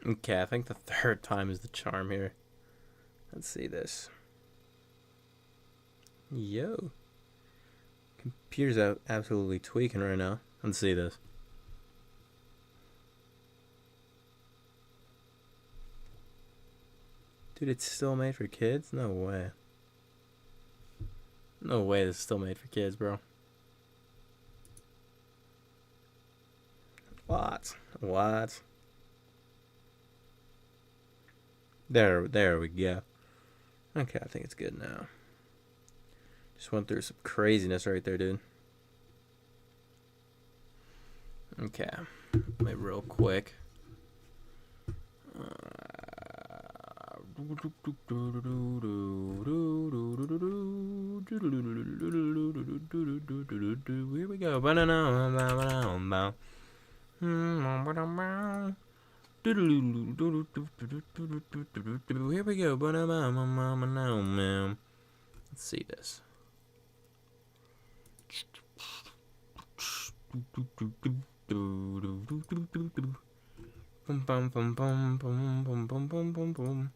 Okay, I think the third time is the charm here. Let's see this. Yo. Computer's out absolutely tweaking right now. Let's see this. Dude, it's still made for kids? No way. No way this is still made for kids, bro. What? What? There we go. Okay, I think it's good now. Just went through some craziness right there, dude. Okay, wait real quick. Here we go. Here we go. Let's see this. Bum bum bum bum bum bum bum bum bum bum.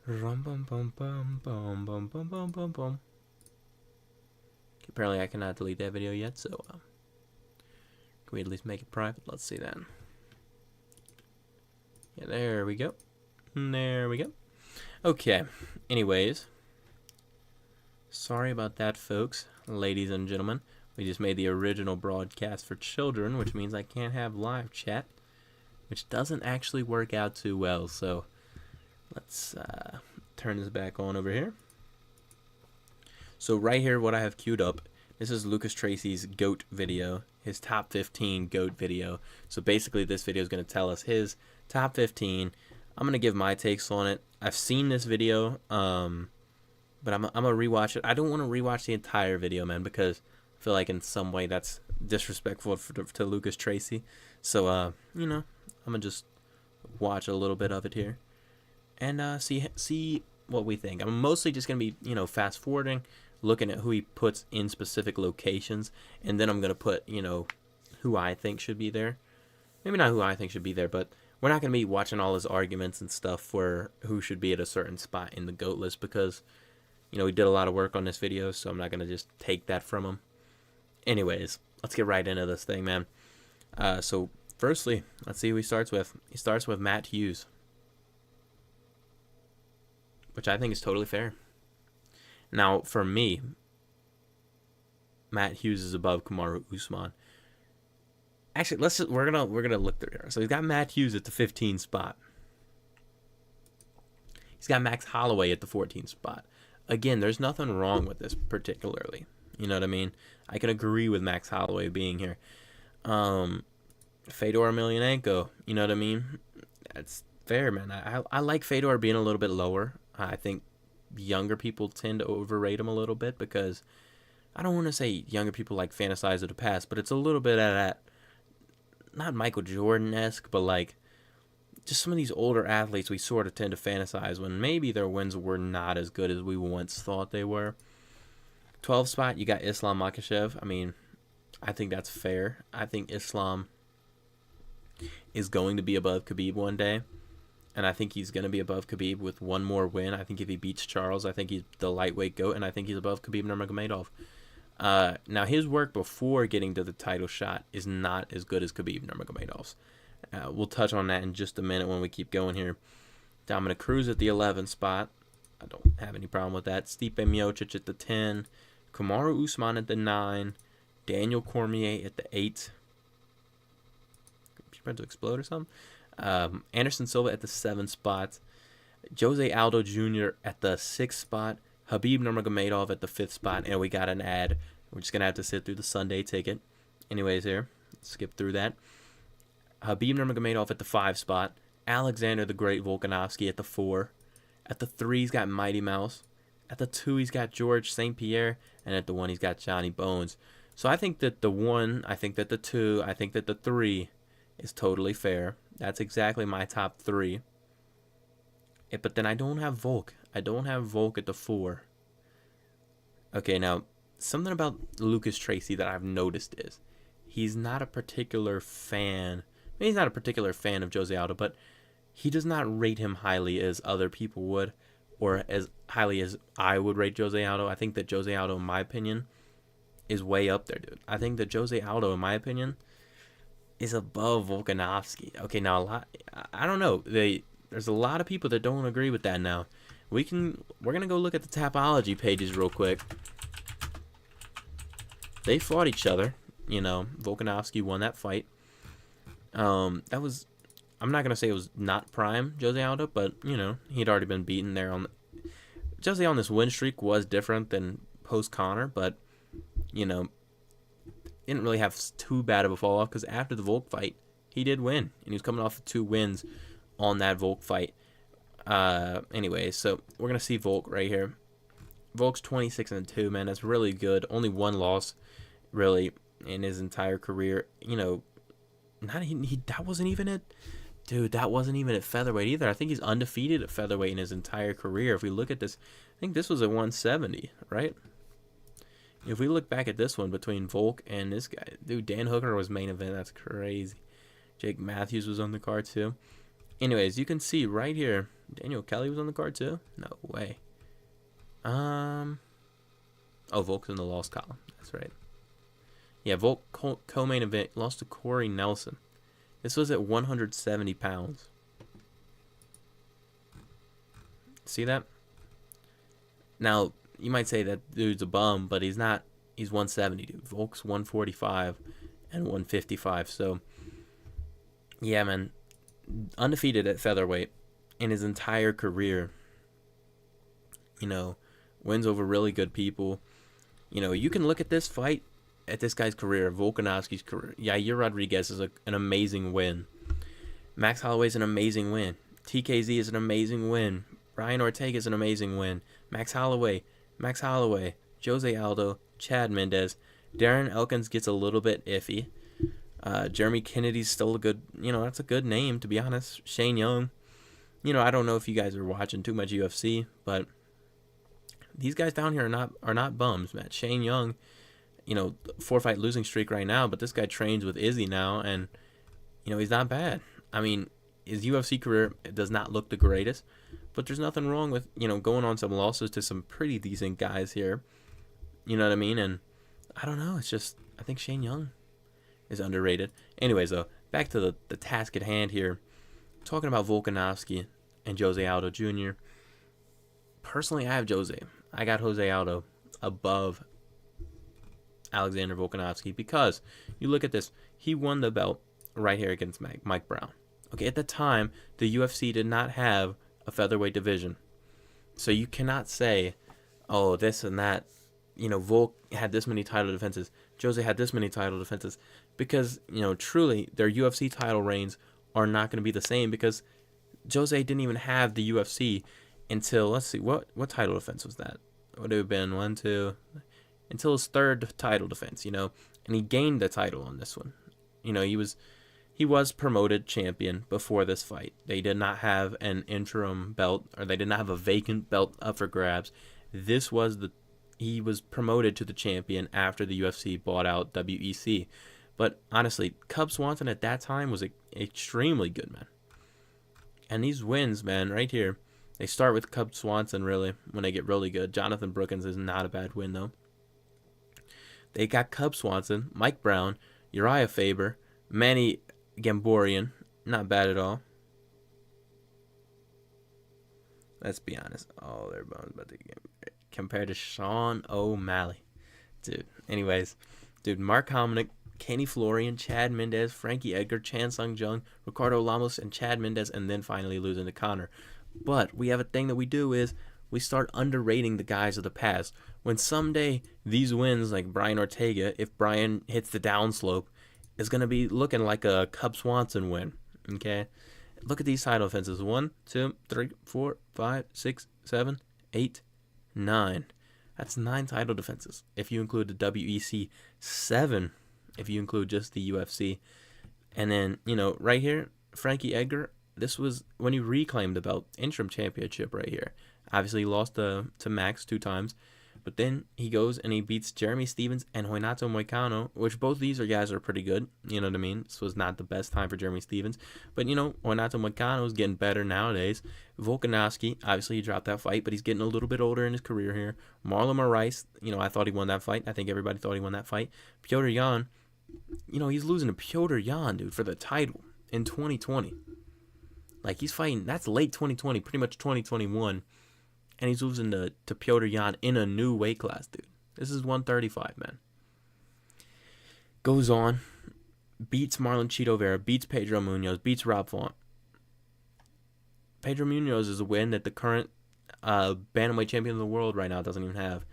Rum bum bum bum bum bum bum bum bum bum. Apparently I cannot delete that video yet, so can we at least make it private? Let's see that. Yeah, there we go. There we go. Okay. Anyways, sorry about that, folks, ladies and gentlemen. We just made the original broadcast for children, which means I can't have live chat, which doesn't actually work out too well. So let's turn this back on over here. So right here, what I have queued up, this is Lucas Tracy's GOAT video, his top 15 GOAT video. So basically this video is going to tell us his top 15. I'm going to give my takes on it. I've seen this video, but I'm going to rewatch it. I don't want to rewatch the entire video, man, because I feel like in some way that's disrespectful to Lucas Tracy. So, you know, I'm going to just watch a little bit of it here and see what we think. I'm mostly just going to be, fast forwarding, looking at who he puts in specific locations, and then I'm going to put, who I think should be there. Maybe not who I think should be there, but we're not going to be watching all his arguments and stuff for who should be at a certain spot in the GOAT list because, he did a lot of work on this video, so I'm not going to just take that from him. Anyways, let's get right into this thing, man. So, firstly, let's see who he starts with. He starts with Matt Hughes, which I think is totally fair. Now, for me, Matt Hughes is above Kamaru Usman. Actually, we're gonna look through here. So he's got Matt Hughes at the 15 spot. He's got Max Holloway at the 14 spot. Again, there's nothing wrong with this particularly. You know what I mean? I can agree with Max Holloway being here. Fedor Emelianenko, you know what I mean? That's fair, man. I like Fedor being a little bit lower. I think younger people tend to overrate him a little bit because I don't want to say younger people like fantasize of the past, but it's a little bit of that, not Michael Jordan-esque, but like just some of these older athletes we sort of tend to fantasize when maybe their wins were not as good as we once thought they were. 12 spot, you got Islam Makhachev. I mean, I think that's fair. I think Islam is going to be above Khabib one day. And I think he's going to be above Khabib with one more win. I think if he beats Charles, I think he's the lightweight GOAT, and I think he's above Khabib Nurmagomedov. Now, his work before getting to the title shot is not as good as Khabib Nurmagomedov's. We'll touch on that in just a minute when we keep going here. Dominic Cruz at the 11 spot. I don't have any problem with that. Stipe Miocic at the 10. Kamaru Usman at the 9. Daniel Cormier at the 8. You about to explode or something? Anderson Silva at the 7th spot. Jose Aldo Jr. at the 6th spot. Khabib Nurmagomedov at the 5th spot. And we got an ad. We're just going to have to sit through the Sunday ticket. Anyways, here. Skip through that. Khabib Nurmagomedov at the 5 spot. Alexander the Great Volkanovski at the 4. At the 3, he's got Mighty Mouse. At the 2, he's got George St. Pierre. And at the 1, he's got Johnny Bones. So I think that the 1, I think that the 2, I think that the 3 is totally fair. That's exactly my top 3. But then I don't have Volk. I don't have Volk at the 4. Okay, now, something about Lucas Tracy that I've noticed is he's not a particular fan. I mean, he's not a particular fan of Jose Aldo, but he does not rate him highly as other people would, or as highly as I would rate Jose Aldo. I think that Jose Aldo, in my opinion, is way up there, dude. I think that Jose Aldo, in my opinion, is above Volkanovski. Okay, now I don't know. There's a lot of people that don't agree with that now. We're gonna go look at the Tapology pages real quick. They fought each other. Volkanovski won that fight. That was, I'm not gonna say it was not prime Jose Aldo, but he'd already been beaten there. Jose on this win streak was different than post Conor, but didn't really have too bad of a fall off, because after the Volk fight, he did win, and he was coming off of 2 wins on that Volk fight. Anyway, so we're gonna see Volk right here. Volk's 26-2, man. That's really good. Only 1 loss, really, in his entire career. That wasn't even at, dude. That wasn't even at featherweight either. I think he's undefeated at featherweight in his entire career. If we look at this, I think this was at 170, right? If we look back at this one between Volk and this guy, dude, Dan Hooker was main event. That's crazy. Jake Matthews was on the card too. Anyways, you can see right here, Daniel Kelly was on the card too. No way. Oh, Volk's in the loss column. That's right. Yeah, Volk co-main event lost to Corey Nelson. This was at 170 pounds. See that? Now, you might say that dude's a bum, but he's not. He's 170, dude. Volk's 145 and 155. So, yeah, man. Undefeated at featherweight in his entire career. Wins over really good people. You can look at this fight, at this guy's career, Volkanovski's career. Yair Rodriguez is an amazing win. Max Holloway's an amazing win. TKZ is an amazing win. Brian Ortega is an amazing win. Max Holloway, Jose Aldo, Chad Mendes. Darren Elkins gets a little bit iffy. Jeremy Kennedy's still a good, that's a good name, to be honest. Shane Young. I don't know if you guys are watching too much UFC, but these guys down here are not bums, man. Shane Young, 4-fight losing streak right now, but this guy trains with Izzy now, and, he's not bad. I mean, his UFC career does not look the greatest, but there's nothing wrong with, going on some losses to some pretty decent guys here. You know what I mean? And I don't know. It's just, I think Shane Young is underrated. Anyways, though, back to the task at hand here. Talking about Volkanovski and Jose Aldo Jr. Personally, I have Jose. I got Jose Aldo above Alexander Volkanovski, because you look at this. He won the belt right here against Mike Brown. Okay, at the time, the UFC did not have a featherweight division. So you cannot say, oh, this and that. Volk had this many title defenses. Jose had this many title defenses. Because, truly, their UFC title reigns are not going to be the same, because Jose didn't even have the UFC until, let's see, what title defense was that? It would have been 1, 2, until his 3rd title defense, and he gained the title on this one. He was promoted champion before this fight. They did not have an interim belt, or they did not have a vacant belt up for grabs. He was promoted to the champion after the UFC bought out WEC. But honestly, Cub Swanson at that time was extremely good, man. And these wins, man, right here, they start with Cub Swanson, really, when they get really good. Jonathan Brookins is not a bad win, though. They got Cub Swanson, Mike Brown, Uriah Faber, Manny Gamborian, not bad at all. Let's be honest. Oh, their bones about to get compared to Sean O'Malley. Dude. Anyways, Mark Hominick, Kenny Florian, Chad Mendes, Frankie Edgar, Chan Sung Jung, Ricardo Lamos, and Chad Mendes, and then finally losing to Conor. But we have a thing that we do is we start underrating the guys of the past. When someday these wins, like Brian Ortega, if Brian hits the downslope, is going to be looking like a Cub Swanson win. Okay? Look at these title defenses. 1, 2, 3, 4, 5, 6, 7, 8, 9. That's 9 title defenses. If you include the WEC, 7 if you include just the UFC. And then, right here, Frankie Edgar, this was when he reclaimed the belt, interim championship right here. Obviously, he lost to Max 2 times. But then he goes and he beats Jeremy Stevens and Renato Moicano, which both these guys are pretty good. You know what I mean? This was not the best time for Jeremy Stevens. But, Renato Moicano is getting better nowadays. Volkanovski, obviously he dropped that fight, but he's getting a little bit older in his career here. Marlon Moraes, I thought he won that fight. I think everybody thought he won that fight. Petr Yan, he's losing to Petr Yan, dude, for the title in 2020. Like, he's fighting, that's late 2020, pretty much 2021. And he's losing to Petr Yan in a new weight class, dude. This is 135, man. Goes on, beats Marlon Chito Vera, beats Pedro Munoz, beats Rob Font. Pedro Munoz is a win that the current bantamweight champion of the world right now doesn't even have.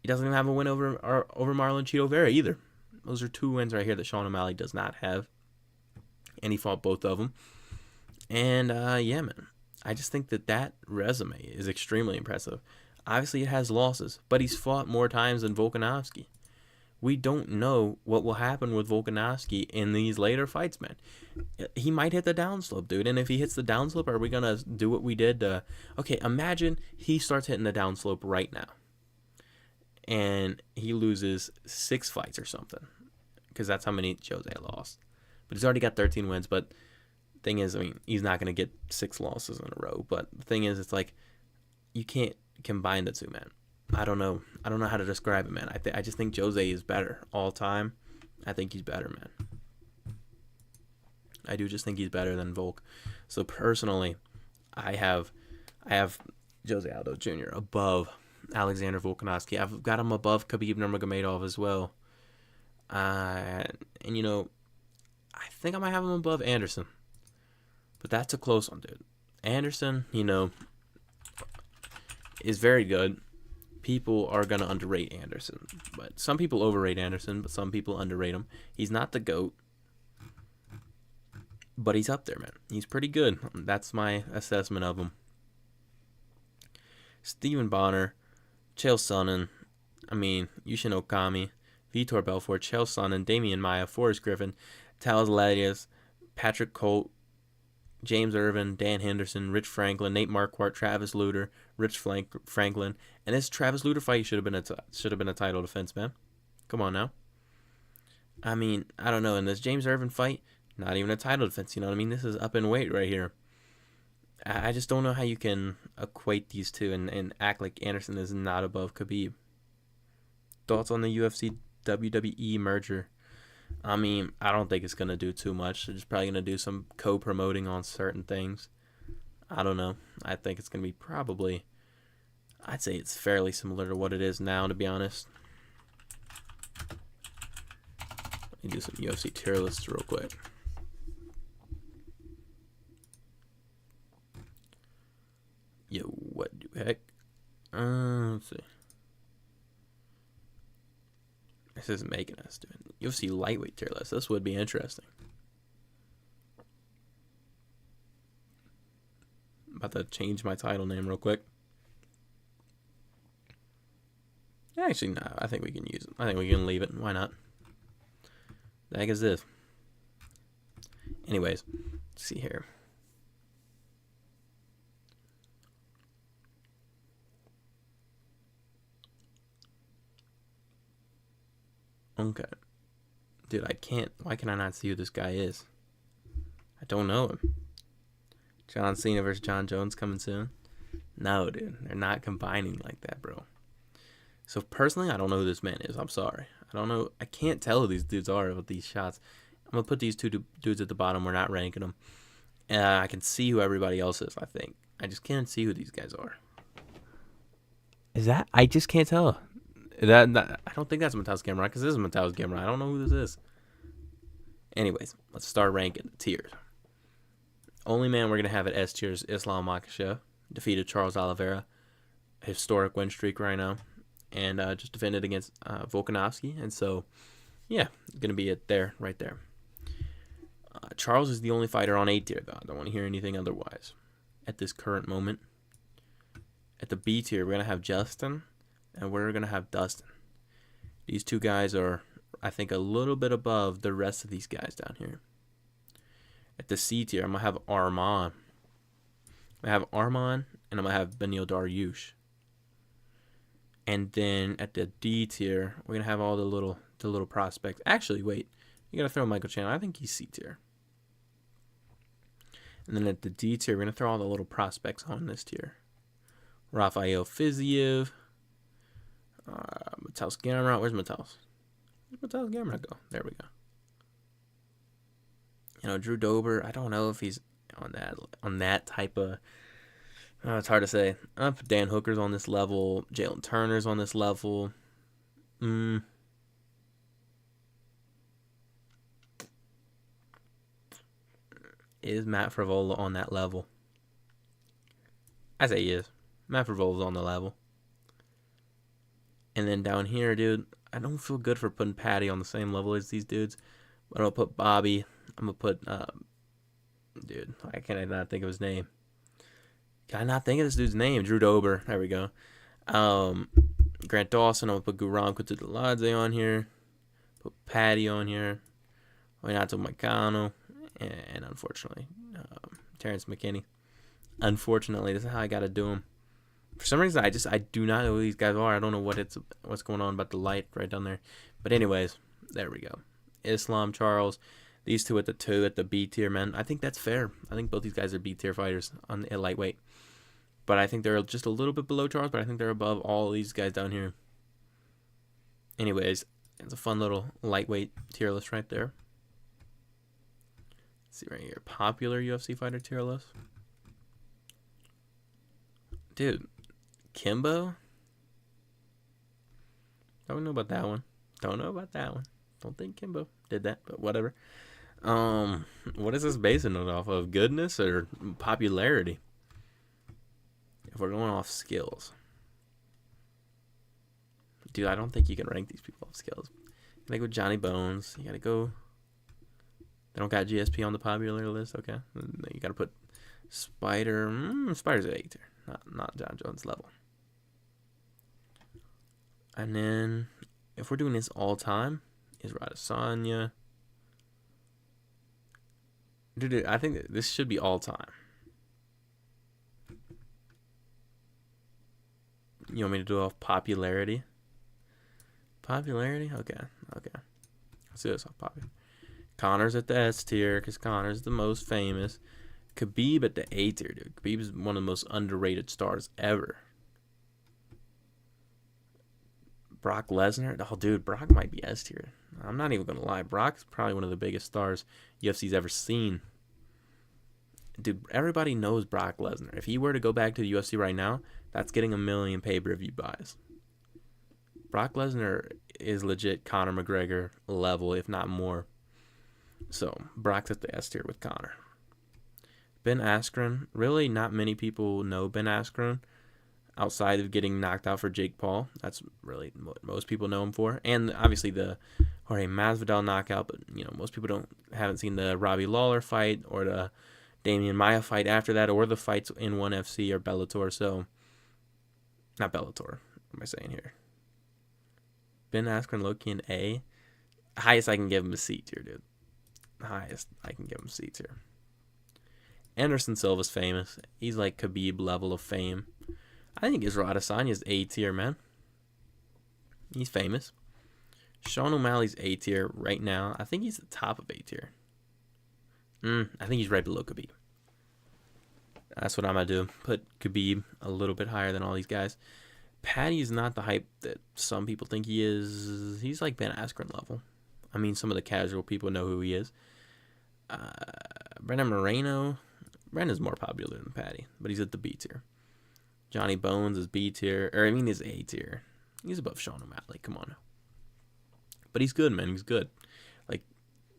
He doesn't even have a win over Marlon Chito Vera either. Those are 2 wins right here that Sean O'Malley does not have. And he fought both of them. And, yeah, man. I just think that resume is extremely impressive. Obviously, it has losses, but he's fought more times than Volkanovski. We don't know what will happen with Volkanovski in these later fights, man. He might hit the downslope, dude. And if he hits the downslope, are we going to do what we did? Okay, imagine he starts hitting the downslope right now. And he loses 6 fights or something. Because that's how many Jose lost. But he's already got 13 wins, but... Thing is, he's not going to get 6 losses in a row. But the thing is, it's like, you can't combine the two, man. I don't know how to describe it, man. I just think Jose is better all time. I think he's better, man. I do just think he's better than Volk. So personally, I have Jose Aldo Jr. above Alexander Volkanovski. I've got him above Khabib Nurmagomedov as well. And I think I might have him above Anderson. But that's a close one, dude. Anderson, is very good. People are going to underrate Anderson. But some people overrate Anderson, but some people underrate him. He's not the GOAT. But he's up there, man. He's pretty good. That's my assessment of him. Stephen Bonner, Chael Sonnen, Yushin Okami, Vitor Belfort, Chael Sonnen, Damian Maia, Forrest Griffin, Talas Ladius, Patrick Colt, James Irvin, Dan Henderson, Rich Franklin, Nate Marquardt, Travis Lutter, Rich Franklin, and this Travis Lutter fight should have been a title defense, man. Come on now. I don't know. In this James Irvin fight, not even a title defense. You know what I mean? This is up in weight right here. I just don't know how you can equate these two and act like Anderson is not above Khabib. Thoughts on the UFC WWE merger? I don't think it's going to do too much. It's probably going to do some co-promoting on certain things. I don't know. I think it's going to be I'd say it's fairly similar to what it is now, to be honest. Let me do some UFC tier lists real quick. Yo, what the heck? Let's see. This isn't making us do it. UFC lightweight tier list. This would be interesting. I'm about to change my title name real quick. Actually, no. I think we can use it. I think we can leave it. Why not? The heck is this? Anyways, let's see here. Okay. Dude, why can I not see who this guy is? I don't know him. John Cena versus John Jones coming soon? No, dude. They're not combining like that, bro. So, personally, I don't know who this man is. I'm sorry. I don't know. I can't tell who these dudes are with these shots. I'm going to put these 2 dudes at the bottom. We're not ranking them. I can see who everybody else is, I think. I just can't see who these guys are. Is that? I just can't tell. I don't think that's Mateusz Gamrot, because this is Mateusz Gamrot. I don't know who this is. Anyways, let's start ranking the tiers. Only man we're going to have at S tier is Islam Makhachev. Defeated Charles Oliveira. Historic win streak right now. And just defended against Volkanovski. And so, yeah, going to be it there, right there. Charles is the only fighter on A tier, though. I don't want to hear anything otherwise at this current moment. At the B tier, we're going to have Justin. And we're going to have Dustin. These 2 guys are, I think, a little bit above the rest of these guys down here. At the C tier, I'm going to have Arman. I have Arman, and I'm going to have Beneil Dariush. And then at the D tier, we're gonna have all the little prospects. Actually, wait, you gotta throw Michael Chandler. I think he's C tier. And then at the D tier, we're gonna throw all the little prospects on this tier. Rafael Fiziev, Mateusz Gamrot. Where's Mateusz? Where's Mateusz Gamrot go? There we go. You know, Drew Dober. I don't know if he's on that type of. It's hard to say. Dan Hooker's on this level. Jalen Turner's on this level. Is Matt Frivola on that level? I say he is. Matt Frivola's on the level. And then down here, dude, I don't feel good for putting Patty on the same level as these dudes. But I'm going to put Bobby. I'm going to put, dude, why can I not think of his name? Can I not think of this dude's name? Drew Dober. There we go. Grant Dawson. I'm going to put Guram Kutsudaladze on here. Put Patty on here. Renato Maicano. And unfortunately, Terrence McKinney. Unfortunately, this is how I got to do him. For some reason, I do not know who these guys are. I don't know what's going on about the light right down there. But anyways, there we go. Islam, Charles, these two at the B tier, man. I think that's fair. I think both these guys are B tier fighters at lightweight. But I think they're just a little bit below Charles, but I think they're above all these guys down here. Anyways, it's a fun little lightweight tier list right there. Let's see right here. Popular UFC fighter tier list. Dude, Kimbo? Don't know about that one. Don't think Kimbo did that, but whatever. What is this basing it off of? Goodness or popularity? If we're going off skills. Dude, I don't think you can rank these people off skills. You gotta go Johnny Bones. You gotta go. They don't got GSP on the popular list, okay. You gotta put Spider. Spider's at A tier. Not John Jones level. And then, if we're doing this all time, is Radesanya. Dude, I think this should be all time. You want me to do it off popularity? Popularity? Okay. Let's do this off popularity. Connor's at the S tier because Connor's the most famous. Khabib at the A tier, dude. Khabib is one of the most underrated stars ever. Brock Lesnar. Oh, dude, Brock might be S tier. I'm not even going to lie. Brock's probably one of the biggest stars UFC's ever seen. Dude, everybody knows Brock Lesnar. If he were to go back to the UFC right now, that's getting 1 million pay-per-view buys. Brock Lesnar is legit Conor McGregor level, if not more. So, Brock's at the S tier with Conor. Ben Askren. Really, not many people know Ben Askren outside of getting knocked out for Jake Paul. That's really what most people know him for. And obviously the Jorge Masvidal knockout, but most people haven't seen the Robbie Lawler fight or the Damian Maia fight after that, or the fights in ONE FC or Bellator. So, not Bellator. What am I saying here? Ben Askren, low-key an A. Highest I can give him a C tier, dude. Highest I can give him C tier. Anderson Silva's famous. He's like Khabib level of fame. I think Israel Adesanya's A tier, man. He's famous. Sean O'Malley's A tier right now. I think he's the top of A tier. I think he's right below Khabib. That's what I'm going to do. Put Khabib a little bit higher than all these guys. Patty's not the hype that some people think he is. He's like Ben Askren level. I mean, some of the casual people know who he is. Brandon Moreno. Brandon's more popular than Patty, but he's at the B tier. Johnny Bones is B tier. Is A tier. He's above Sean O'Malley. Come on. But he's good, man. He's good. Like,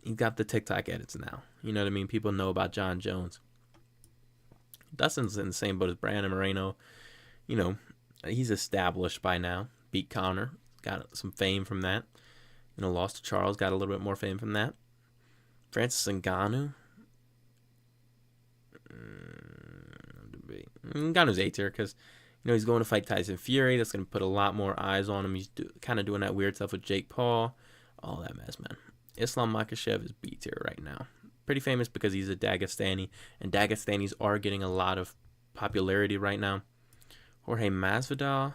he's got the TikTok edits now. You know what I mean? People know about John Jones. Dustin's in the same boat as Brandon Moreno. He's established by now. Beat Conor. Got some fame from that. Lost to Charles. Got a little bit more fame from that. Francis Ngannou. Ngannou's A tier because, he's going to fight Tyson Fury. That's going to put a lot more eyes on him. He's kind of doing that weird stuff with Jake Paul. All that mess, man. Islam Makhachev is B tier right now. Pretty famous because he's a Dagestani, and Dagestanis are getting a lot of popularity right now. Jorge Masvidal.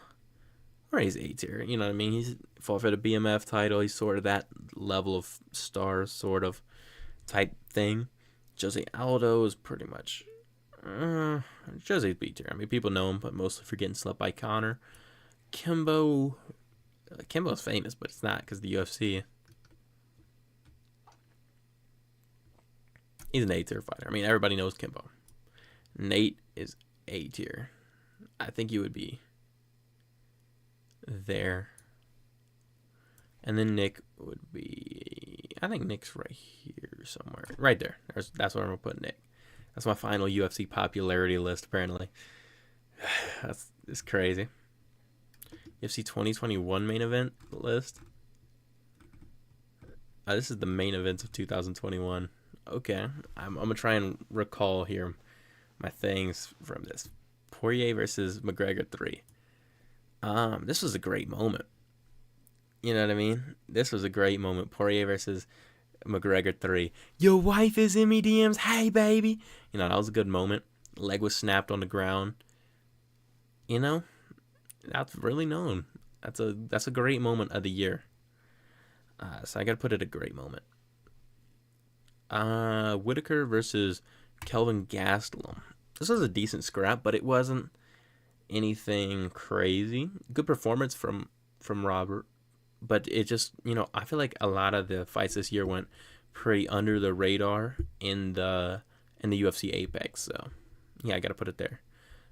or he's A tier. You know what I mean? He's fought for the BMF title. He's sort of that level of star, sort of type thing. Jose Aldo is pretty much Jose's B tier. I mean, people know him, but mostly for getting slept by Connor. Kimbo's famous, but it's not because the UFC. He's an A tier fighter. I mean, everybody knows Kimbo. Nate is A tier. I think you would be there. And then Nick would be, I think Nick's right here somewhere. Right there. That's where I'm going to put Nick. That's my final UFC popularity list, apparently. It's crazy. UFC 2021 main event list. This is the main events of 2021. Okay. I'm going to try and recall here my things from this. Poirier versus McGregor 3. This was a great moment. You know what I mean? This was a great moment. Poirier versus McGregor 3. Your wife is in me DMs. Hey, baby. You know, that was a good moment. Leg was snapped on the ground. You know, that's really known. That's a great moment of the year. So I got to put it a great moment. Whitaker versus Kelvin Gastelum. This was a decent scrap, but it wasn't anything crazy. Good performance from Robert. But it just, you know, I feel like a lot of the fights this year went pretty under the radar in the UFC Apex. So, yeah, I got to put it there.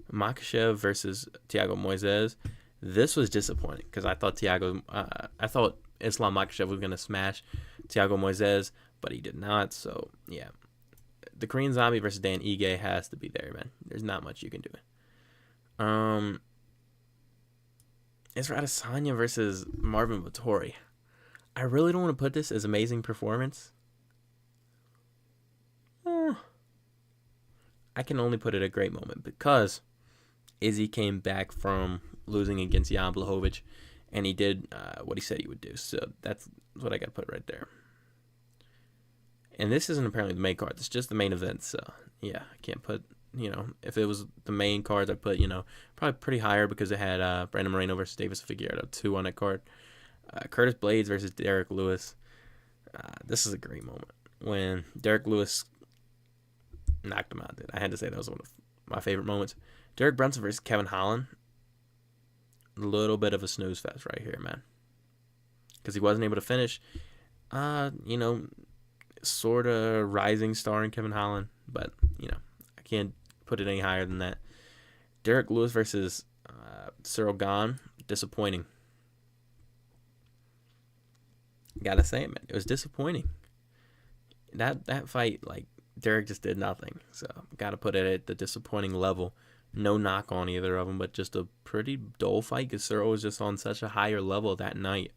Makhachev versus Thiago Moises. This was disappointing because I thought Islam Makhachev was going to smash Thiago Moises, but he did not. So, yeah. The Korean Zombie versus Dan Ige has to be there, man. There's not much you can do. Israel Adesanya versus Marvin Vettori. I really don't want to put this as amazing performance. I can only put it a great moment because Izzy came back from losing against Jan Blachowicz, and he did what he said he would do. So that's what I got to put right there. And this isn't apparently the main card. It's just the main event. So, yeah, I can't put, you know, if it was the main cards, I'd put, you know, probably pretty higher because it had Brandon Moreno versus Davis Figueiredo 2 on that card. Curtis Blades versus Derek Lewis. This is a great moment. When Derek Lewis knocked him out, dude. I had to say that was one of my favorite moments. Derek Brunson versus Kevin Holland. A little bit of a snooze fest right here, man. Because he wasn't able to finish. You know, sort of rising star in Kevin Holland. But, you know, I can't put it any higher than that. Derek Lewis versus Cyril Gahn. Disappointing. Gotta say it, man. It was disappointing. That fight, like, Derek just did nothing. So, gotta put it at the disappointing level. No knock on either of them, but just a pretty dull fight because Cyril was just on such a higher level that night.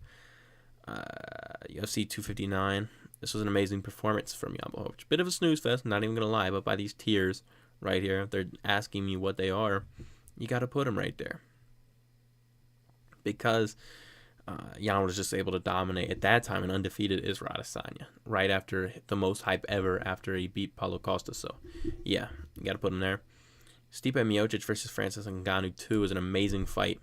UFC 259. This was an amazing performance from Jan Blachowicz. Bit of a snooze fest, not even going to lie, but by these tiers right here, they're asking me what they are. You got to put them right there. Because Jan was just able to dominate at that time an undefeated Israel Adesanya right after the most hype ever after he beat Paulo Costa. So, yeah, you got to put him there. Stipe Miocic versus Francis Ngannou 2 was an amazing fight.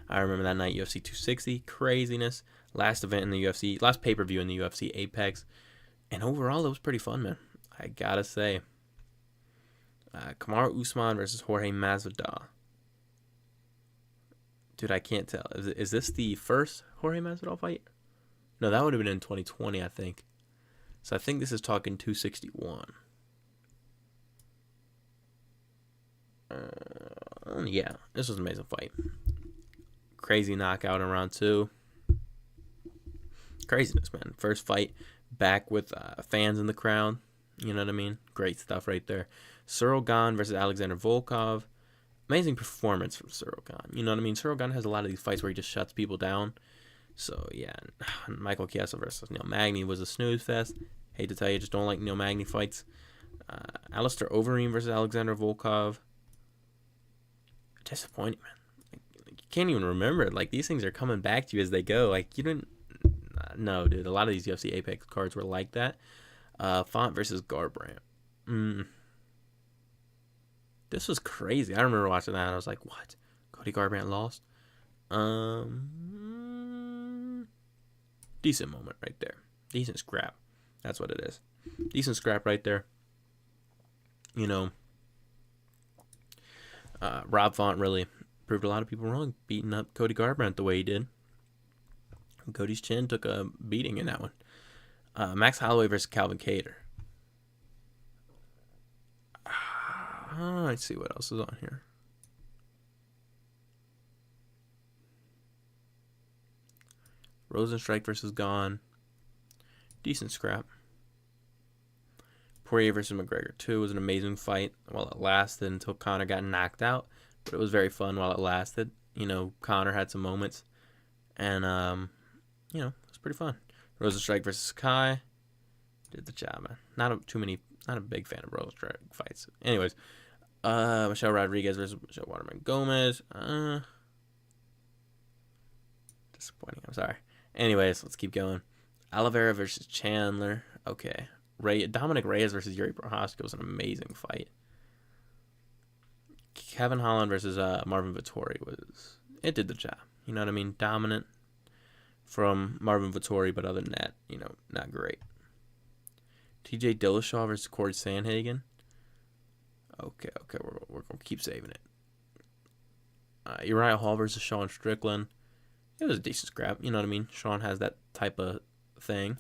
I remember that night, UFC 260, craziness. Last event in the UFC, last pay-per-view in the UFC Apex. And overall, it was pretty fun, man. I gotta say. Kamaru Usman versus Jorge Masvidal. Dude, I can't tell. Is this the first Jorge Masvidal fight? No, that would have been in 2020, I think. So I think this is talking 261. Yeah, this was an amazing fight. Crazy knockout in round 2. Craziness, man. First fight back with fans in the crowd. You know what I mean? Great stuff right there. Cyril Gahn versus Alexander Volkov. Amazing performance from Cyril Gahn. You know what I mean? Cyril Gahn has a lot of these fights where he just shuts people down. So, yeah. Michael Chiesa versus Neil Magny was a snooze fest. Hate to tell you, just don't like Neil Magny fights. Alistair Overeem versus Alexander Volkov. Disappointing, man. You can't even remember it. Like, these things are coming back to you as they go. Like, you didn't... No, dude. A lot of these UFC Apex cards were like that. Font versus Garbrandt. This was crazy. I remember watching that and I was like, what? Cody Garbrandt lost. Decent moment right there. Decent scrap. That's what it is. Decent scrap right there. You know, Rob Font really proved a lot of people wrong, beating up Cody Garbrandt the way he did. Cody's chin took a beating in that one. Max Holloway versus Calvin Kattar. Let's see what else is on here. Rosenstrike versus Gone. Decent scrap. Poirier versus McGregor 2 was an amazing fight while it lasted until Conor got knocked out. But it was very fun while it lasted. You know, Conor had some moments. And, you know, it was pretty fun. Rosenstrike versus Sakai. Did the job, man. Not a big fan of Rosenstrike fights. Anyways, Michelle Rodriguez versus Michelle Waterman Gomez. Disappointing, I'm sorry. Anyways, let's keep going. Oliveira versus Chandler. Okay. Dominic Reyes versus Yuri Prochazka was an amazing fight. Kevin Holland versus Marvin Vettori it did the job. You know what I mean? Dominant from Marvin Vettori, but other than that, you know, not great. TJ Dillashaw versus Corey Sandhagen. Okay, we're gonna keep saving it. Uriah Hall versus Sean Strickland. It was a decent scrap, you know what I mean? Sean has that type of thing.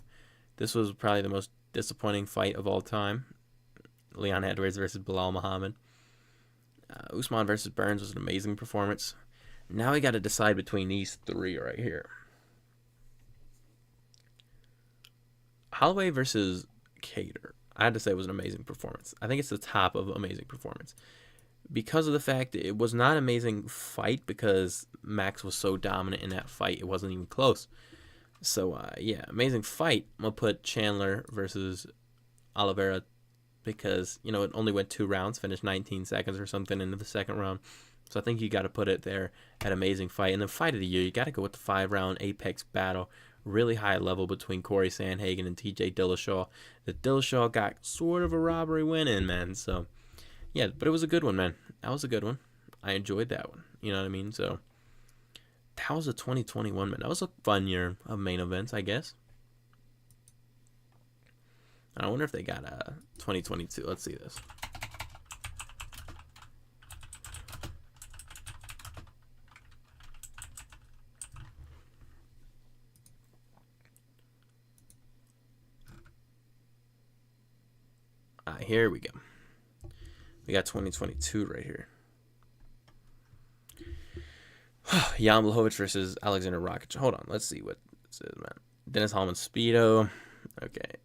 This was probably the most disappointing fight of all time. Leon Edwards versus Bilal Muhammad. Usman versus Burns was an amazing performance. Now we got to decide between these three right here. Holloway versus Kattar. I had to say it was an amazing performance. I think it's the top of amazing performance. Because of the fact that it was not an amazing fight because Max was so dominant in that fight, it wasn't even close. So, yeah, amazing fight. I'm going to put Chandler versus Oliveira because, you know, it only went 2 rounds, finished 19 seconds or something into the second round. So I think you got to put it there at amazing fight. And then fight of the year, you got to go with the 5-round apex battle. Really high level between Corey Sandhagen and TJ Dillashaw. The Dillashaw got sort of a robbery win in, man. So, yeah, but it was a good one, man. That was a good one. I enjoyed that one. You know what I mean? So, that was a 2021, man. That was a fun year of main events, I guess. I wonder if they got 2022. Let's see this. Here we go. We got 2022 right here. Jan Blachowicz versus Alexander Rakic. Hold on, let's see what this is, man. Dennis Hallman Speedo. Okay,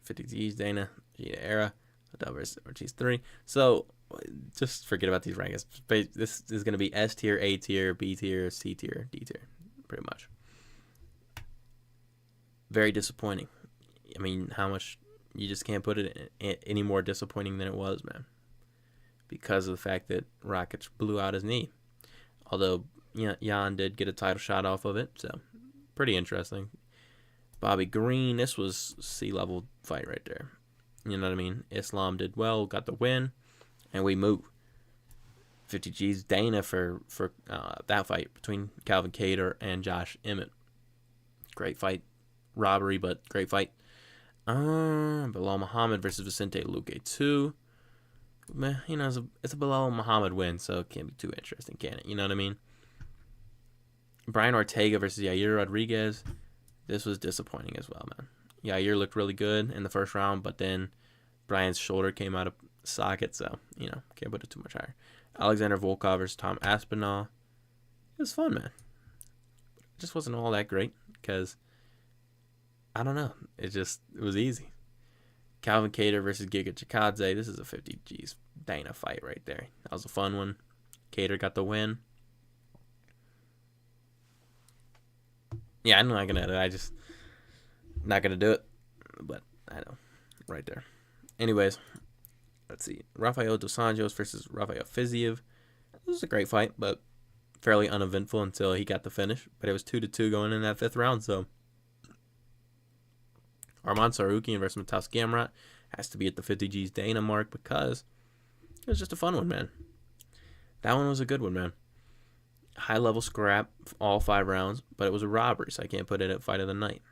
50 G's, Dana, Gita Era, Adele versus Ortiz 3. So just forget about these rankings. This is going to be S tier, A tier, B tier, C tier, D tier, pretty much. Very disappointing. I mean, how much you just can't put it in any more disappointing than it was, man. Because of the fact that Rakic blew out his knee. Although Jan did get a title shot off of it, so pretty interesting. Bobby Green, this was C-level fight right there. You know what I mean? Islam did well, got the win, and we move. 50 G's Dana for that fight between Calvin Kattar and Josh Emmett. Great fight. Robbery, but great fight. Bilal Muhammad versus Vicente Luque 2. Man, you know, it's a Bilal Muhammad win, so it can't be too interesting, can it? You know what I mean? Brian Ortega versus Yair Rodriguez. This was disappointing as well, man. Yair looked really good in the first round, but then Brian's shoulder came out of socket, so, you know, can't put it too much higher. Alexander Volkov versus Tom Aspinall. It was fun, man. It just wasn't all that great because, I don't know, it was easy. Calvin Kattar versus Giga Chikadze. This is a 50 G's Dana fight right there. That was a fun one. Kattar got the win. Yeah, I'm not gonna. I just not gonna do it. But I know, right there. Anyways, let's see. Rafael dos Anjos versus Rafael Fiziev. This was a great fight, but fairly uneventful until he got the finish. But it was 2-2 going in that 5th round. So Arman Tsarukyan versus Matas Gamrot has to be at the 50 G's Dana mark because it was just a fun one, man. That one was a good one, man. High level scrap all 5 rounds, but it was a robbery, so I can't put it at fight of the night.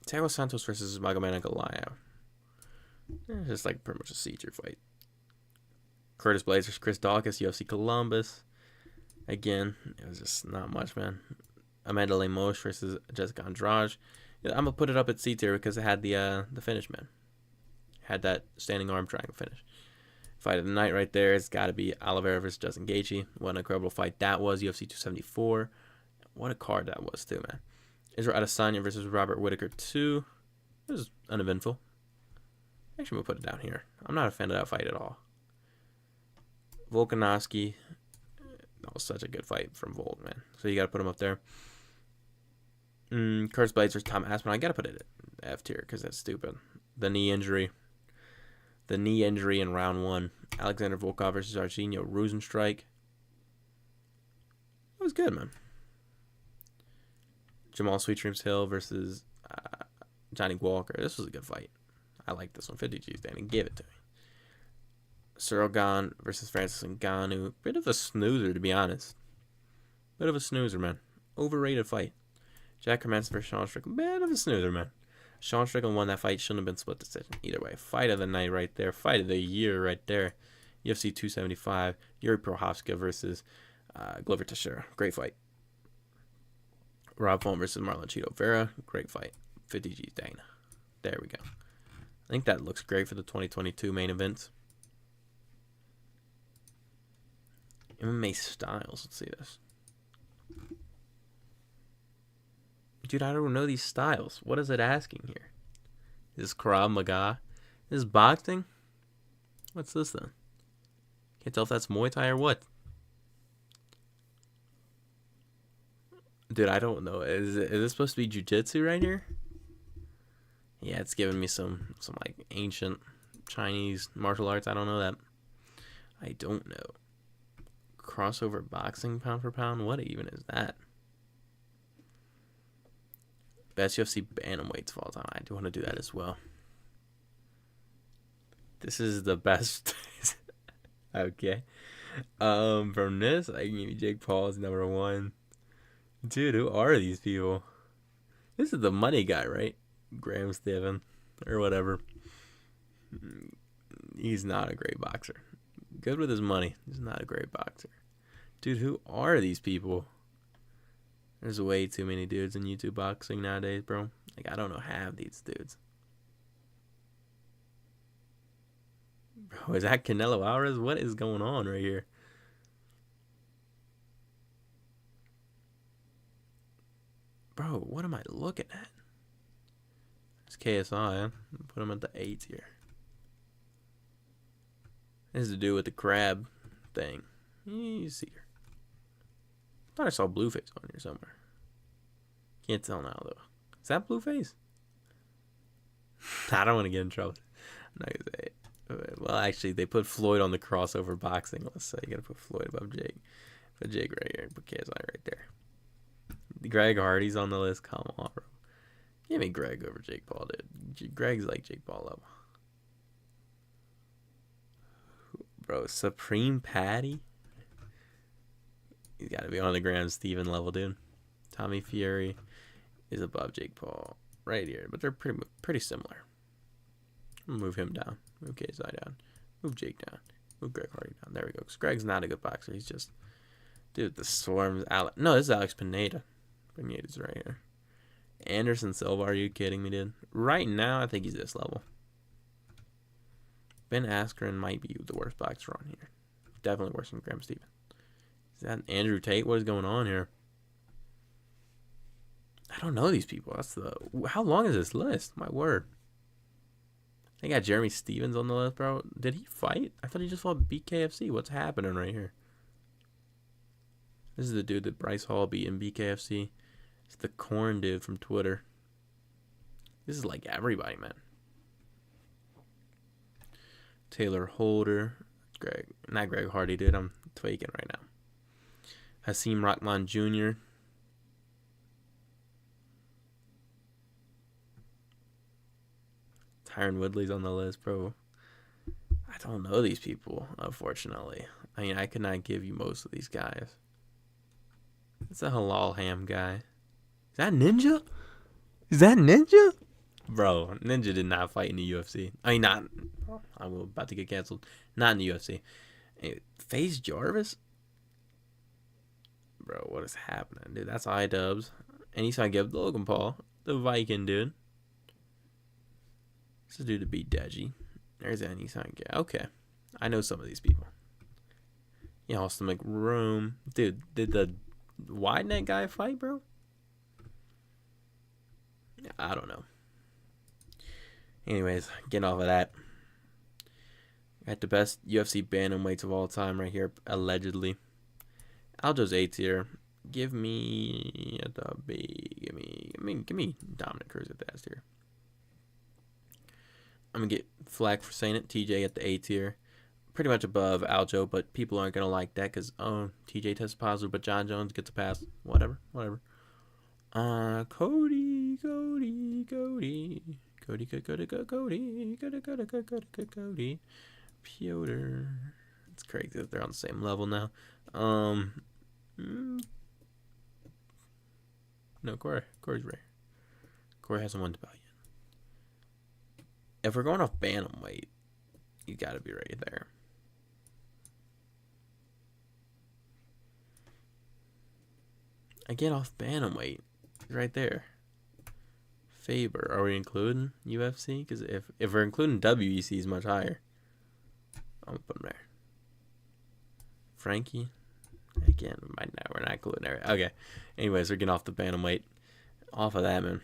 Thiago Santos versus Magomed Ankalaev. It's just like pretty much a C-tier fight. Curtis Blades versus Chris Dawkins, UFC Columbus. Again, it was just not much, man. Amanda Lemos versus Jessica Andrade. Yeah, I'm gonna put it up at C tier because it had the finish, man. Had that standing arm triangle finish. Fight of the night right there. It's got to be Oliveira versus Justin Gaethje. What an incredible fight that was. UFC 274. What a card that was too, man. Israel Adesanya versus Robert Whittaker 2. It was uneventful. Actually, I'm gonna put it down here. I'm not a fan of that fight at all. Volkanovski. That was such a good fight from Volk, man. So you got to put him up there. Curtis Blades versus Tom Aspinall. I got to put it at F tier because that's stupid. The knee injury in round 1. Alexander Volkov versus Arsenio Rosenstrike. It was good, man. Jamal Sweet Dreams Hill versus Johnny Walker. This was a good fight. I like this one. 50 G's, Danny. Give it to me. Cyril Gane versus Francis Ngannou. Bit of a snoozer, to be honest. Bit of a snoozer, man. Overrated fight. Jack Hermanson versus Sean Strickland. Bit of a snoozer, man. Sean Strickland won that fight. Shouldn't have been split decision. Either way. Fight of the night right there. Fight of the year right there. UFC 275. Yuri Prochazka versus Glover Teixeira. Great fight. Rob Font versus Marlon Chito Vera. Great fight. 50 G's, Dana. There we go. I think that looks great for the 2022 main events. MMA styles. Let's see this. Dude, I don't know these styles. What is it asking here? Is this Krav Maga? Is this boxing? What's this then? Can't tell if that's Muay Thai or what. Dude, I don't know. Is this supposed to be jiu-jitsu right here? Yeah, it's giving me some like ancient Chinese martial arts. I don't know that. I don't know. Crossover boxing pound for pound? What even is that? Best UFC bantamweights of all time. I do want to do that as well. This is the best. Okay. From this, I can give you Jake Paul's number 1. Dude, who are these people? This is the money guy, right? Graham Stephan or whatever. He's not a great boxer. Good with his money. He's not a great boxer. Dude, who are these people? There's way too many dudes in YouTube boxing nowadays, bro. Like, I don't know half these dudes. Bro, is that Canelo Alvarez? What is going on right here? Bro, what am I looking at? It's KSI. Put him at the 8 here. This is to do with the crab thing. You see here. Thought I saw Blueface on here somewhere. Can't tell now though. Is that Blueface? I don't want to get in trouble. I'm not gonna say it. Well, actually, they put Floyd on the crossover boxing list, so you gotta put Floyd above Jake. Put Jake right here. Put KSI right there. Greg Hardy's on the list. Come on, bro. Give me Greg over Jake Paul, dude. Greg's like Jake Paul level. Bro, Supreme Patty? He's got to be on the Graham Stephen level, dude. Tommy Fury is above Jake Paul right here, but they're pretty similar. Move him down. Move KSI down. Move Jake down. Move Greg Hardy down. There we go. Because Greg's not a good boxer. He's just... Dude, the Swarm's... No, this is Alex Pineda. Pineda's right here. Anderson Silva, are you kidding me, dude? Right now, I think he's this level. Ben Askren might be the worst boxer on here. Definitely worse than Graham Stephen. Is that Andrew Tate? What is going on here? I don't know these people. How long is this list? My word. They got Jeremy Stevens on the list, bro. Did he fight? I thought he just fought BKFC. What's happening right here? This is the dude that Bryce Hall beat in BKFC. It's the corn dude from Twitter. This is like everybody, man. Taylor Holder. Not Greg Hardy, dude. I'm tweaking right now. Hasim Rahman Jr. Tyron Woodley's on the list, bro. I don't know these people, unfortunately. I mean, I could not give you most of these guys. It's a halal ham guy. Is that Ninja? Is that Ninja? Bro, Ninja did not fight in the UFC. I mean, not. I'm about to get canceled. Not in the UFC. Anyway, FaZe Jarvis? Bro, what is happening, dude? That's iDubbbz. And he's trying to give Logan Paul, the Viking dude. This is dude to beat Deji. There's any sign. Okay. I know some of these people. Yeah, Austin McRoom. Dude, did the wide net guy fight, bro? I don't know. Anyways, getting off of that. Got the best UFC bantamweights of all time right here, allegedly. Aljo's A tier. Give me the big. Give me Dominic Cruz at the S tier. I'm gonna get flack for saying it. TJ at the A tier. Pretty much above Aljo, but people aren't gonna like that because TJ tests positive, but John Jones gets a pass. Whatever. Cody. Piotr. It's crazy that they're on the same level now. No, Corey's rare. Corey hasn't won the belt yet. If we're going off bantamweight, you gotta be right there. Again, off bantamweight, right there. Faber, are we including UFC? Because if we're including WEC, is much higher. I'm gonna put him there. Frankie, again, we're not including there. Okay. Anyways, we're getting off the bantamweight. Off of that, man.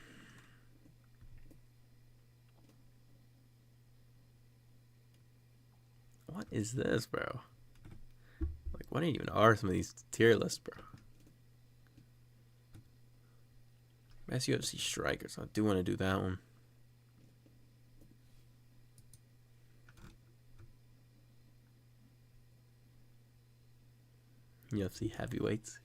What is this, bro? Like, what even are some of these tier lists, bro? Best UFC strikers. I do want to do that one. UFC heavyweights.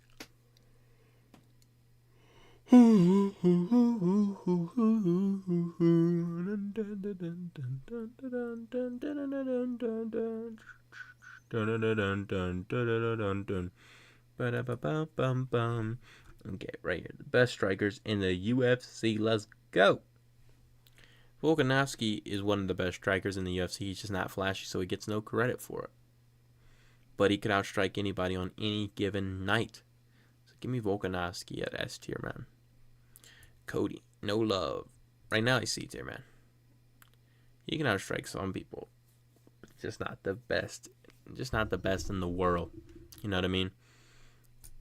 Okay, right here. The best strikers in the UFC. Let's go. Volkanovski is one of the best strikers in the UFC. He's just not flashy, so he gets no credit for it. But he could outstrike anybody on any given night. So give me Volkanovski at S tier, man. Cody, no love. Right now he's C tier, man. He can outstrike some people. Just not the best. Just not the best in the world. You know what I mean?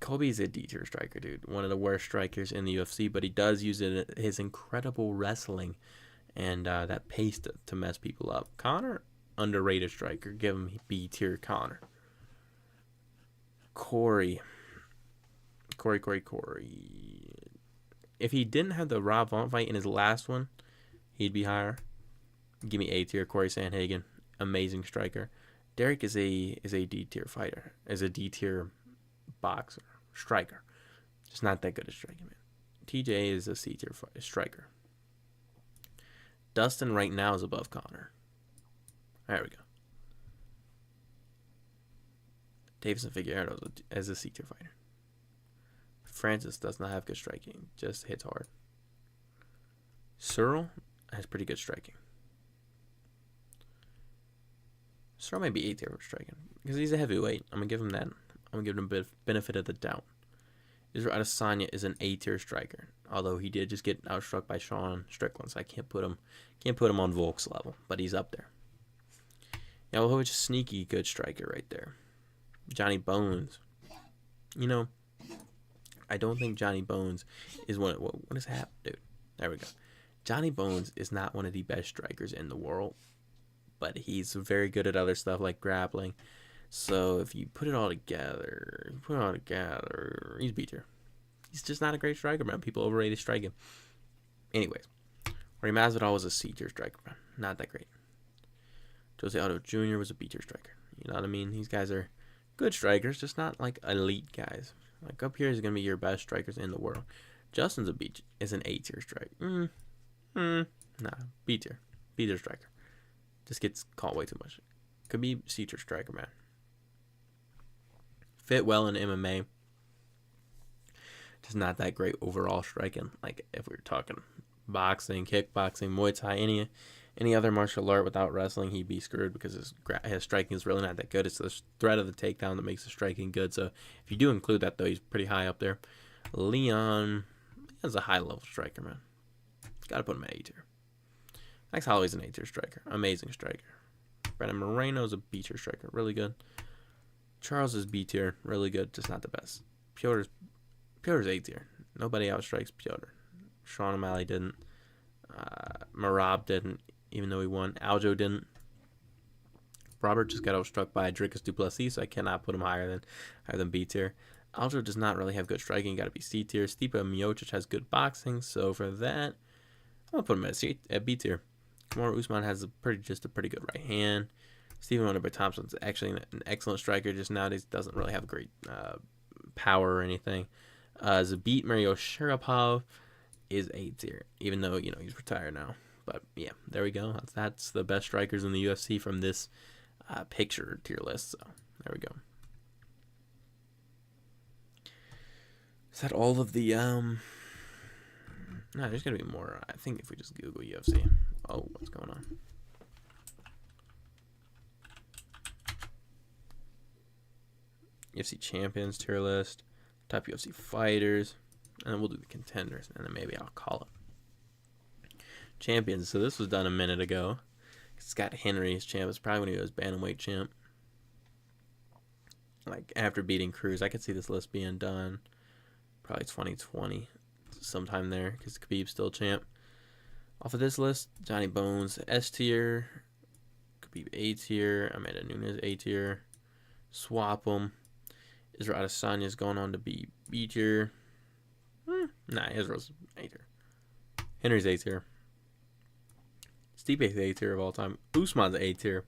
Kobe's a D tier striker, dude. One of the worst strikers in the UFC, but he does use his incredible wrestling and that pace to mess people up. Conor, underrated striker. Give him B tier Conor. Corey. If he didn't have the Rob Vaughn fight in his last one, he'd be higher. Give me A tier. Corey Sandhagen, amazing striker. Derek is a D tier fighter, is a D tier boxer, striker. Just not that good at striking, man. TJ is a C tier striker. Dustin right now is above Conor. There we go. Davison Figueiredo as a C tier fighter. Francis does not have good striking, just hits hard. Searle has pretty good striking. Searle might be A tier for striking because he's a heavyweight. I'm gonna give him that. I'm gonna give him a bit of benefit of the doubt. Israel Adesanya is an A tier striker, although he did just get outstruck by Sean Strickland, so I can't put him on Volk's level, but he's up there. Yahovich, a sneaky good striker right there. Johnny Bones, you know, I don't think Johnny Bones is what is happening, dude? There we go. Johnny Bones is not one of the best strikers in the world, but he's very good at other stuff like grappling. So if you put it all together, he's B tier. He's just not a great striker, man. People overrated striking. Anyways, Ray Masvidal was a C tier striker, man. Not that great. Jose Aldo Jr. was a B tier striker. You know what I mean? These guys are good strikers, just not like elite guys. Like up here is gonna be your best strikers in the world. Justin's is an A tier striker. Nah, B tier striker. Just gets caught way too much. Khabib, C-tier striker, man. Fit well in MMA. Just not that great overall striking. Like, if we were talking boxing, kickboxing, Muay Thai, any other martial art without wrestling, he'd be screwed because his striking is really not that good. It's the threat of the takedown that makes the striking good. So if you do include that, though, he's pretty high up there. Leon's a high-level striker, man. Got to put him at A-tier. Max Holloway's an A-tier striker. Amazing striker. Brandon Moreno's a B-tier striker. Really good. Charles is B-tier. Really good. Just not the best. Piotr's A-tier. Nobody outstrikes Piotr. Sean O'Malley didn't. Marab didn't, even though he won. Aljo didn't. Robert just got outstruck by Dricus Duplessis, so I cannot put him higher than B tier. Aljo does not really have good striking. Got to be C tier. Stipe Miocic has good boxing, so for that, I'm gonna put him at B tier. Kamaru Usman has a pretty good right hand. Stephen Wonderboy Thompson's actually an excellent striker. Just nowadays doesn't really have great power or anything. Zabit Mario Sharapov is A tier, even though he's retired now. But yeah, there we go. That's the best strikers in the UFC from this picture tier list. So there we go. Is that all of the No, there's gonna be more. I think if we just Google UFC. Oh, what's going on? UFC champions tier list, top UFC fighters, and then we'll do the contenders, and then maybe I'll call it champions. So this was done a minute ago. Scott Henry's champ. It's probably when he was bantamweight champ. Like after beating Cruz, I could see this list being done probably 2020, sometime there, because Khabib's still champ. Off of this list, Johnny Bones S tier, Khabib A tier, Amanda Nunes A tier, swap them. Israel Adesanya's going on to be B tier. Nah, Israel's A tier. Henry's A tier. Stipe's A tier of all time. Usman's A tier.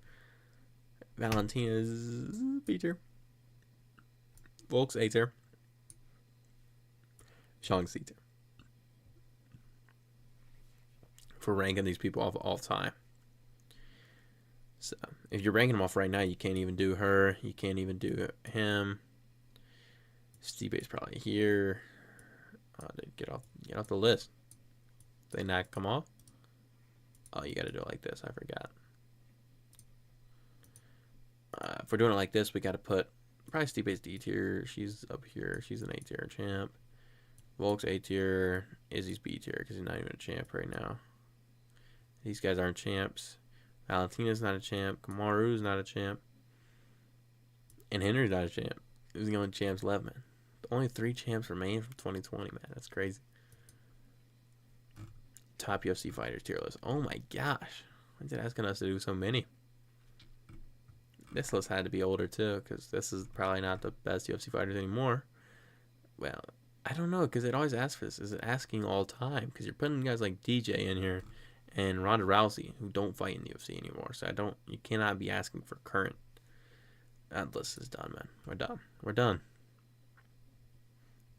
Valentina's B tier. Volk's A tier. Sean's C tier. For ranking these people off all time. So if you're ranking them off right now, you can't even do her. You can't even do him. Stipe's probably here. Get off the list. Did they not come off? Oh, you got to do it like this. I forgot. If we're doing it like this, we got to put probably Stipe's D tier. She's up here. She's an A tier champ. Volk's A tier. Izzy's B tier because he's not even a champ right now. These guys aren't champs. Valentina's not a champ. Kamaru's not a champ. And Henry's not a champ. These are the only champs left, man. Only 3 champs remain from 2020, man. That's crazy. Top UFC fighters tier list. Oh my gosh. Why is it asking us to do so many? This list had to be older too, because this is probably not the best UFC fighters anymore. Well, I don't know, because it always asks for this. Is it asking all time? Because you're putting guys like DJ in here and Ronda Rousey, who don't fight in the UFC anymore. So you cannot be asking for current. That list is done, man. We're done.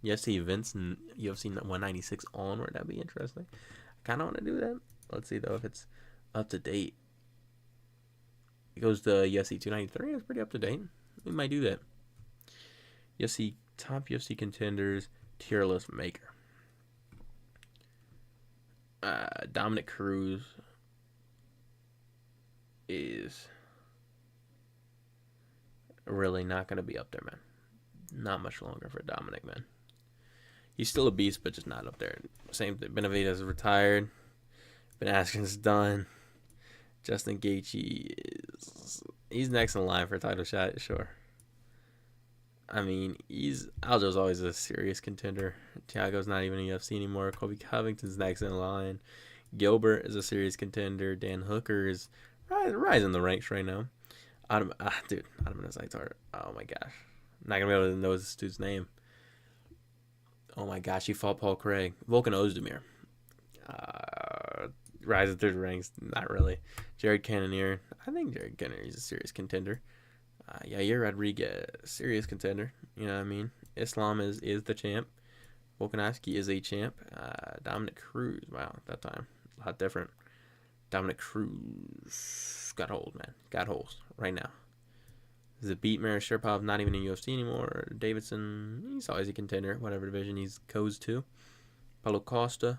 UFC events and UFC 196 onward. That'd be interesting. I kind of want to do that. Let's see, though, if it's up to date. It goes to UFC 293. It's pretty up to date. We might do that. Top UFC contenders tier list maker. Dominic Cruz is really not going to be up there, man. Not much longer for Dominic, man. He's still a beast, but just not up there. Same thing. Benavidez is retired. Ben Askren's done. Justin Gaethje he's next in line for a title shot, sure. I mean, Aljo's always a serious contender. Thiago's not even in UFC anymore. Colby Covington's next in line. Gilbert is a serious contender. Dan Hooker is rising the ranks right now. Adam Nazaitar. Oh my gosh. I'm not gonna be able to know this dude's name. Oh my gosh, he fought Paul Craig. Volkan Ozdemir. Rising through the ranks, not really. Jared Cannonier. I think Jared Cannonier is a serious contender. Yair Rodriguez, serious contender. You know what I mean? Islam is the champ. Volkanovski is a champ. Dominic Cruz. Wow, at that time. A lot different. Dominic Cruz got hold, man. Got holes right now. Is it beat Mary Sharapov? Not even in UFC anymore. Davidson, he's always a contender, whatever division he goes to. Paulo Costa,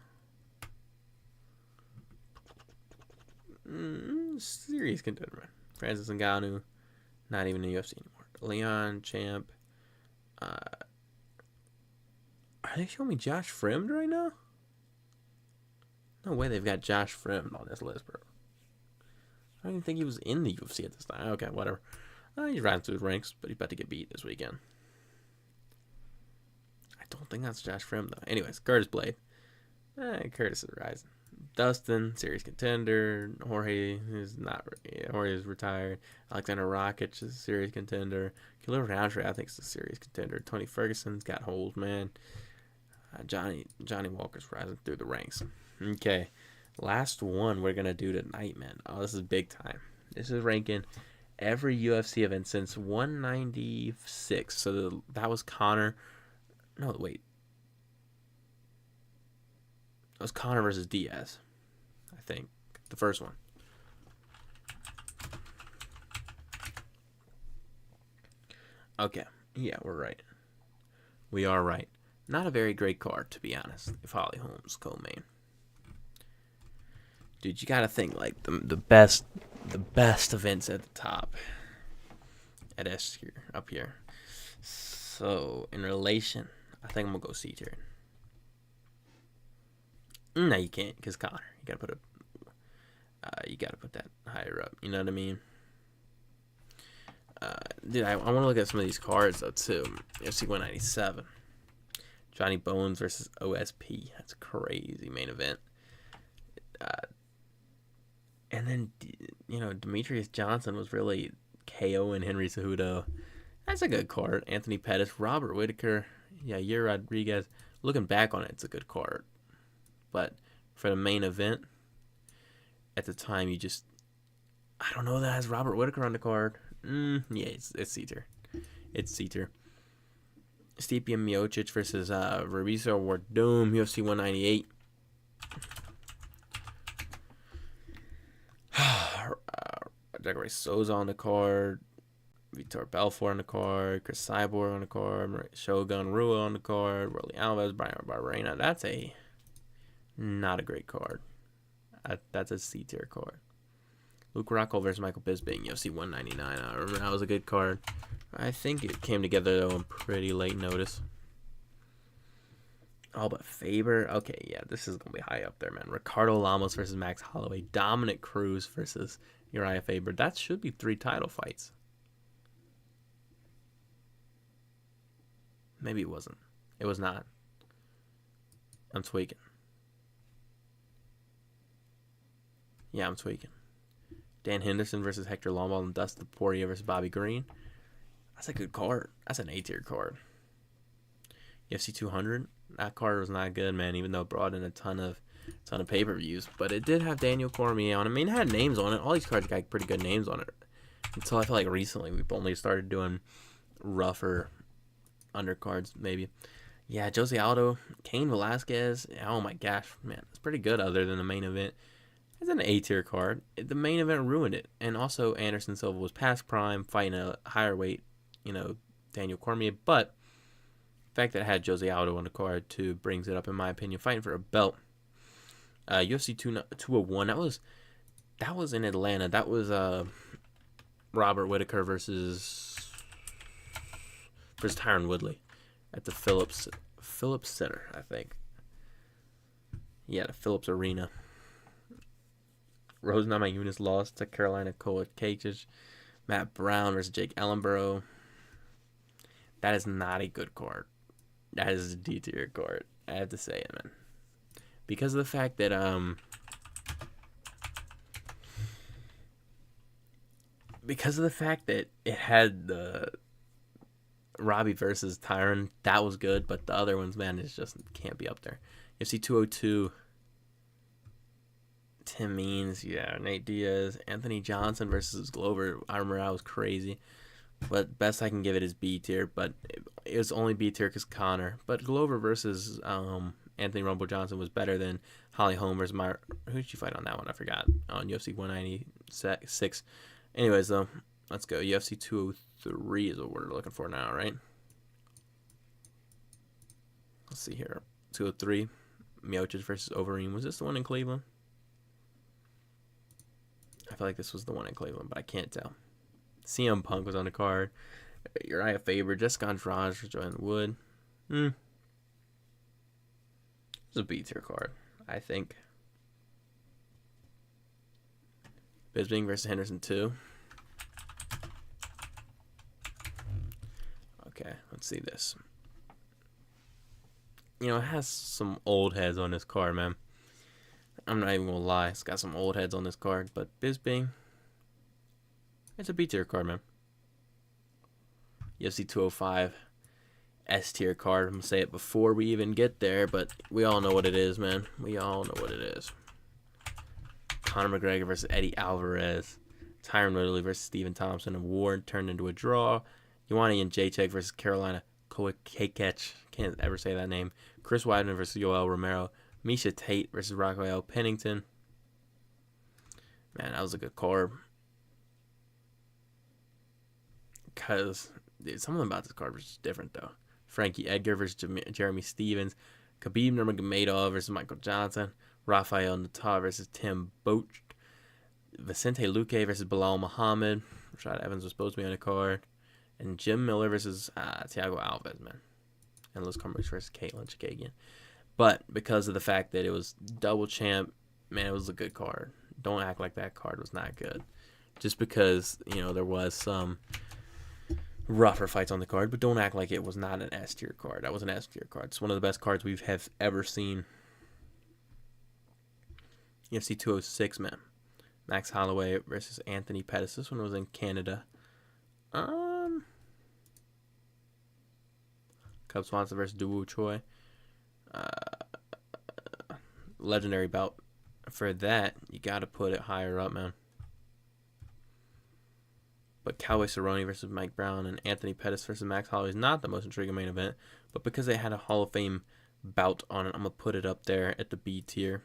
serious contender, man. Francis Ngannou, not even in UFC anymore. Leon Champ. Are they showing me Josh Fremd right now? No way they've got Josh Fremd on this list, bro. I don't even think he was in the UFC at this time. Okay, whatever. He's riding through the ranks, but he's about to get beat this weekend. I don't think that's Josh Fremd, though. Anyways, Curtis Blade. Curtis is rising. Dustin, serious contender. Jorge is not. Jorge is retired. Alexander Rakic is a serious contender. Khalil Roundtree, I think, is a serious contender. Tony Ferguson's got holes, man. Johnny Walker's rising through the ranks. Okay, last one we're gonna do tonight, man. Oh, this is big time. This is ranking every UFC event since 196. So that was Conor. No, wait. It was Conor versus Diaz, I think. The first one. Okay. Yeah, we're right. We are right. Not a very great card, to be honest, if Holly Holmes co-main. Dude, you gotta think, like, the best events at the top. At S tier, up here. So, in relation, I think I'm gonna go C tier. No, you can't, because Conor. You gotta put that higher up. You know what I mean? Dude, I want to look at some of these cards though too. UFC 197, Johnny Bones versus OSP. That's a crazy main event. And then Demetrius Johnson was really KO and Henry Cejudo. That's a good card. Anthony Pettis, Robert Whitaker, Yair Rodriguez. Looking back on it, it's a good card. But for the main event, at the time, I don't know that has Robert Whitaker on the card. Yeah, it's C tier. It's C tier. Stipe Miocic versus Rubisar Wardum, UFC 198. Jacare Souza on the card. Vitor Belfort on the card. Chris Cyborg on the card. Shogun Rua on the card. Rolly Alves, Brian Barberena. That's not a great card. That's a C tier card. Luke Rockhold versus Michael Bisping, UFC 199. I remember that was a good card. I think it came together, though, on pretty late notice. Oh, but Faber. Okay, yeah, this is going to be high up there, man. Ricardo Lamos versus Max Holloway. Dominic Cruz versus Uriah Faber. That should be 3 title fights. Maybe it wasn't. It was not. I'm tweaking. Yeah, I'm tweaking. Dan Henderson versus Hector Lombard and Dustin Poirier versus Bobby Green. That's a good card. That's an A-tier card. UFC 200. That card was not good, man, even though it brought in a ton of pay-per-views. But it did have Daniel Cormier on it. I mean, it had names on it. All these cards got pretty good names on it. Until I feel like recently we've only started doing rougher undercards, maybe. Yeah, Jose Aldo, Cain Velasquez. Oh, my gosh, man. It's pretty good other than the main event. It's an A-tier card. The main event ruined it. And also, Anderson Silva was past prime, fighting a higher weight, Daniel Cormier. But the fact that it had Jose Aldo on the card, too, brings it up, in my opinion, fighting for a belt. UFC 201, that was in Atlanta. That was Robert Whitaker versus Tyron Woodley at the Phillips Center, I think. Yeah, the Phillips Arena. Rose Namajunas lost to Carolina Kowalkiewicz. Matt Brown versus Jake Ellenborough. That is not a good card. That is a D-tier card. I have to say it, man. Because of the fact that it had the Robbie versus Tyron, that was good, but the other ones, man, it just can't be up there. UFC 202. Tim Means, Nate Diaz, Anthony Johnson versus Glover. I remember that was crazy. But best I can give it is B tier, but it was only B tier because Conor. But Glover versus Anthony Rumble Johnson was better than Holly Holm versus who did you fight on that one? I forgot. On UFC 196. Anyways, though, let's go. UFC 203 is what we're looking for now, right? Let's see here. 203. Miocic versus Overeem. Was this the one in Cleveland? I feel like this was the one in Cleveland, but I can't tell. CM Punk was on the card. Uriah Faber, Jessica Andrade for Joanne Wood. It was a B-tier card, I think. Bisping versus Henderson 2. Okay, let's see this. You know, it has some old heads on this card, man. I'm not even going to lie. It's got some old heads on this card. But Bisping, it's a B-tier card, man. UFC 205, S-tier card. I'm going to say it before we even get there, but we all know what it is, man. We all know what it is. Conor McGregor versus Eddie Alvarez. Tyron Woodley versus Stephen Thompson. A war turned into a draw. Ioana Jędrzejczyk versus Carolina Kowalkiewicz. Can't ever say that name. Chris Weidman versus Yoel Romero. Miesha Tate versus Raquel Pennington. Man, that was a good card. Because something about this card was just different, though. Frankie Edgar versus Jeremy Stevens. Khabib Nurmagomedov versus Michael Johnson. Rafael Natal versus Tim Boetsch. Vicente Luque versus Bilal Muhammad. Rashad Evans was supposed to be on the card. And Jim Miller versus Thiago Alves, man. And Liz Carmouche versus Caitlin Chikagian. But because of the fact that it was double champ, man, it was a good card. Don't act like that card was not good. Just because, you know, there was some rougher fights on the card, but don't act like it was not an S-tier card. That was an S-tier card. It's one of the best cards we have ever seen. UFC 206, man. Max Holloway versus Anthony Pettis. This one was in Canada. Cub Swanson versus Doo Choi. Legendary bout. For that, you got to put it higher up, man. But Cowboy Cerrone versus Mike Brown and Anthony Pettis versus Max Holloway is not the most intriguing main event. But because they had a Hall of Fame bout on it, I'm going to put it up there at the B tier.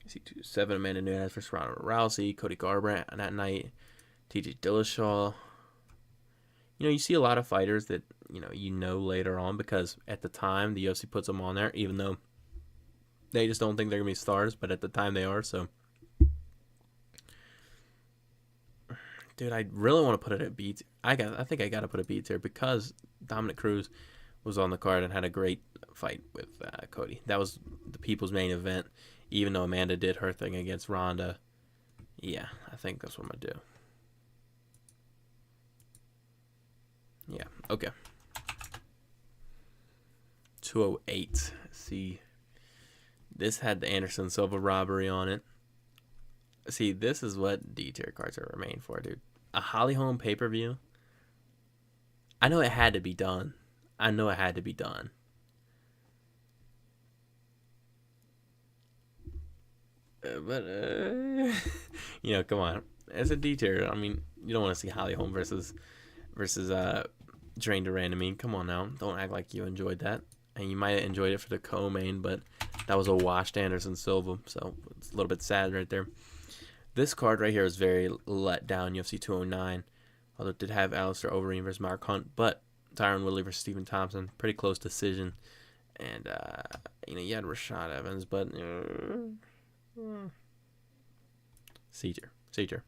See, 7 Amanda Nunes versus Ronda Rousey, Cody Garbrandt that night, TJ Dillashaw. You know, you see a lot of fighters that, you know later on because at the time the UFC puts them on there, even though they just don't think they're going to be stars, but at the time they are, so. Dude, I really want to put it at B tier. I think I got to put a B tier because Dominic Cruz was on the card and had a great fight with Cody. That was the people's main event. Even though Amanda did her thing against Ronda. Yeah, I think that's what I'm going to do. Yeah, okay. 208. See, this had the Anderson Silva robbery on it. See, this is what D-tier cards are made for, dude. A Holly Holm pay-per-view. I know it had to be done. But come on. It's a D-tier. I mean, you don't want to see Holly Holm versus Drain Duran. I mean, come on now. Don't act like you enjoyed that. And you might have enjoyed it for the co-main, but that was a washed Anderson Silva, so it's a little bit sad right there. This card right here is very let down, UFC 209. Although it did have Alistair Overeem versus Mark Hunt, but Tyron Woodley versus Stephen Thompson, pretty close decision. And, you had Rashad Evans, but... C tier.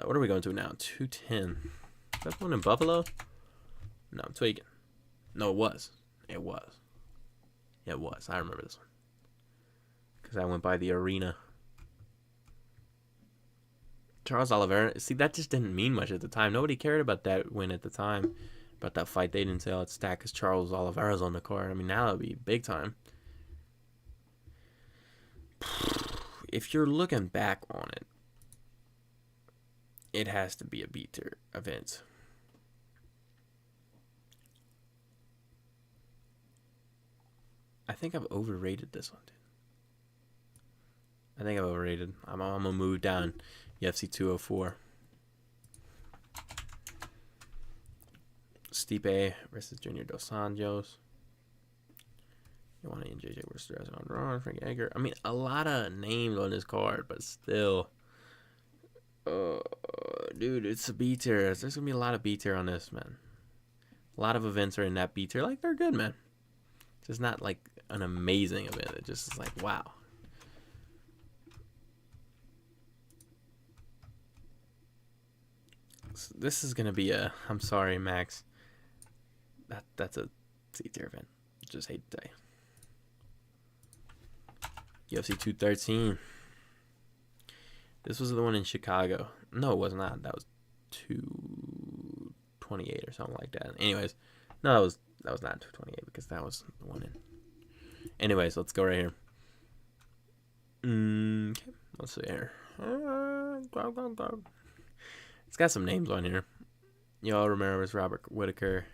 What are we going to now? 210. Is that the one in Buffalo? No, I'm tweaking. No, it was. I remember this one. Because I went by the arena. Charles Oliveira. See, that just didn't mean much at the time. Nobody cared about that win at the time. About that fight. They didn't say, oh, it's stacked because Charles Oliveira's on the card. I mean, now it would be big time. If you're looking back on it, it has to be a B-tier event. I think I've overrated this one, dude. I'm going to move down UFC 204. Stipe versus Junior Dos Anjos. Joanna and JJ versus Ron, Frank Edgar. I mean, a lot of names on this card, but still. Dude, it's a B tier. There's going to be a lot of B tier on this, man. A lot of events are in that B tier. Like, they're good, man. Just not, like, an amazing event. It just is like, wow. So this is going to be a... I'm sorry, Max. That's a C tier event. Just hate to tell you. UFC 213. This was the one in Chicago. No, it was not. That was 228 or something like that. Anyways, no, that was not 228 because that was the one in. Anyways, let's go right here. Okay, let's see here. It's got some names on here. Y'all remember it's Robert Whitaker.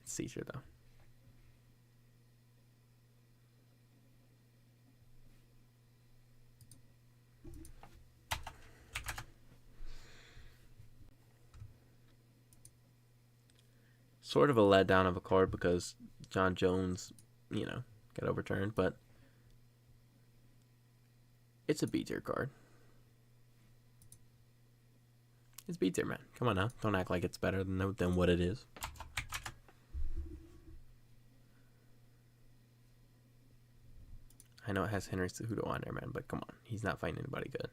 It's C-tier though. Sort of a letdown of a card because John Jones, you know, got overturned, but it's a B tier card. It's B tier, man. Come on now. Don't act like it's better than what it is. I know it has Henry Cejudo on there, man, but come on. He's not fighting anybody good.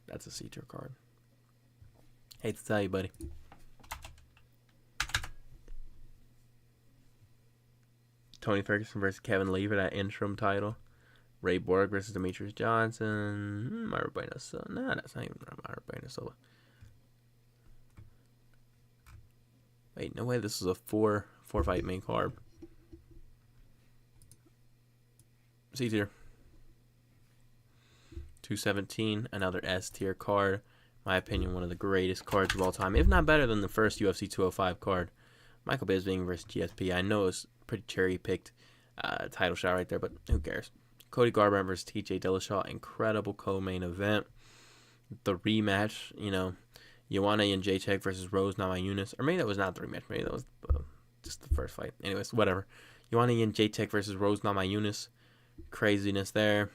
That's a C tier card. Hate to tell you, buddy. Tony Ferguson versus Kevin Lee for that interim title. Ray Borg versus Demetrius Johnson. Myra Bueno Silva. No, that's not even Myra Bueno Silva. Wait, no way. This is a four fight main card. C tier. 217. Another S tier card. My opinion, one of the greatest cards of all time, if not better than the first UFC 205 card. Michael Bisping versus GSP. I know it's pretty cherry-picked title shot right there, but who cares? Cody Garbrandt versus TJ Dillashaw. Incredible co-main event. The rematch, you know, Joanna and Jacek versus Rose Namajunas. Or maybe that was not the rematch. Maybe that was just the first fight. Anyways, whatever. Joanna and Jacek versus Rose Namajunas. Craziness there.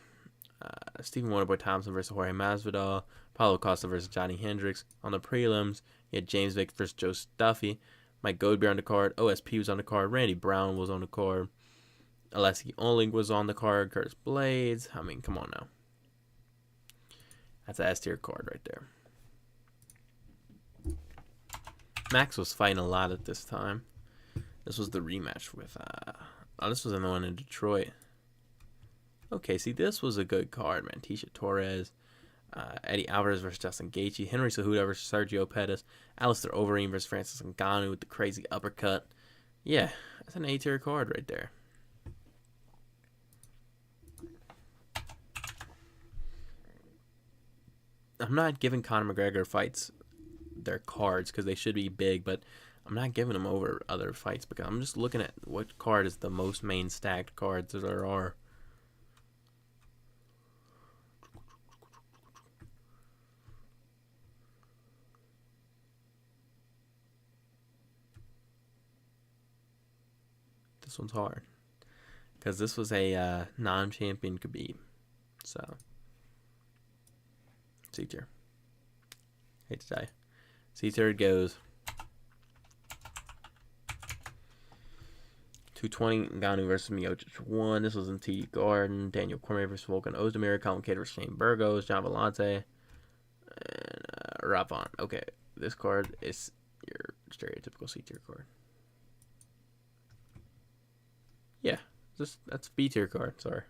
Stephen Wonderboy Thompson versus Jorge Masvidal. Paulo Costa versus Johnny Hendricks. On the prelims, you had James Vick versus Joe Stuffy. Mike Goldberg on the card. OSP was on the card. Randy Brown was on the card. Alessi Oling was on the card. Curtis Blades. I mean, come on now. That's an S-tier card right there. Max was fighting a lot at this time. This was the rematch with... this was another one in Detroit. Okay, see, this was a good card, man. Tisha Torres, Eddie Alvarez versus Justin Gaethje, Henry Cejudo versus Sergio Pettis, Alistair Overeem versus Francis Ngannou with the crazy uppercut. Yeah, that's an A-tier card right there. I'm not giving Conor McGregor fights their cards because they should be big, but I'm not giving them over other fights because I'm just looking at what card is the most main stacked cards there are. This one's hard because this was a non-champion Khabib, so C tier. Hate to tell you, C tier goes 220 Ngannou versus Miocic 1. This was in TD Garden. Daniel Cormier versus Volkan Ozdemir. Complicated versus Shane Burgos. John Vellante and Ravon. Okay, this card is your stereotypical C tier card. Yeah, that's B tier card. Sorry.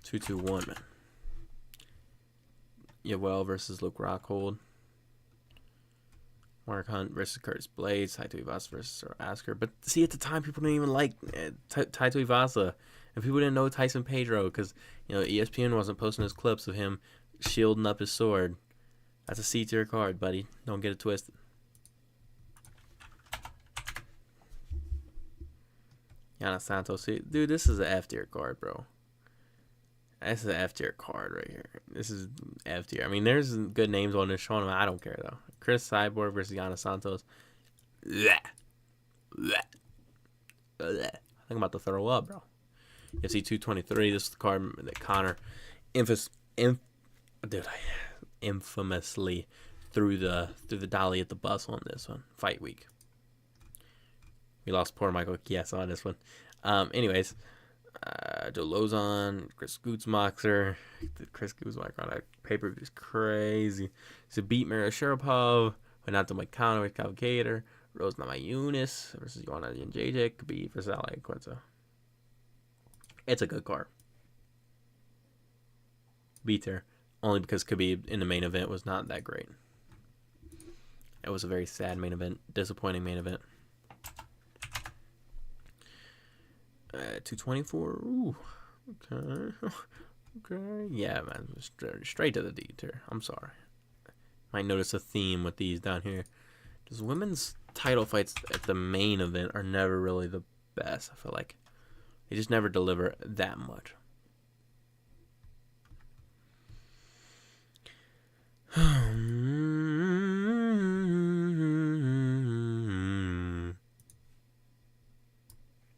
221, man. Yoel versus Luke Rockhold. Mark Hunt versus Curtis Blades. Taito Ivasa versus Sir Asker. But see, at the time, people didn't even like Taito Ivasa. And people didn't know Tyson Pedro because, you know, ESPN wasn't posting his clips of him shielding up his sword. That's a C tier card, buddy. Don't get it twisted. Yana Santos. See, dude, this is an F tier card, bro. This is an F tier card right here. This is F tier. I mean, there's good names on this show. I don't care though. Chris Cyborg versus Yana Santos. Blech. Blech. Blech. I think I'm about to throw up, bro. UFC 223. This is the card that Connor infamously threw the dolly at the bus on this one. Fight week. We lost poor Michael Chiesa on this one. Anyways, Joe Lozon, Chris Gutzmacher. Chris Gutzmacher on a pay-per-view is crazy. So beat Mira Sharapov, Renato Moicano with Cavalcator, Rose Namajunas versus Joanna Jędrzejczyk, Khabib versus Ali Quinta. It's a good card. Beat her. Only because Khabib in the main event was not that great. It was a very sad main event. Disappointing main event. 224. Ooh. Okay. Okay. Yeah, man. Straight to the D tier. I'm sorry. Might notice a theme with these down here. Because women's title fights at the main event are never really the best. I feel like they just never deliver that much.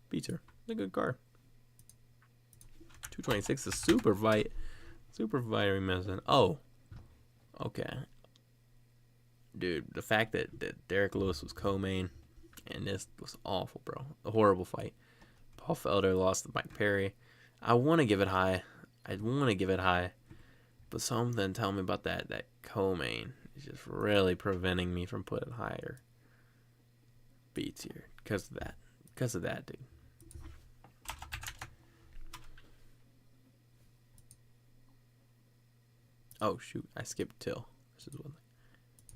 Beats her. A good card. 226 is super fight. Super fight missing. Oh. Okay. Dude, the fact that Derek Lewis was co-main and this was awful, bro. A horrible fight. Paul Felder lost to Mike Perry. I want to give it high. But something tell me about that co-main is just really preventing me from putting higher beats here because of that, dude. Oh shoot, I skipped Till. This is one thing.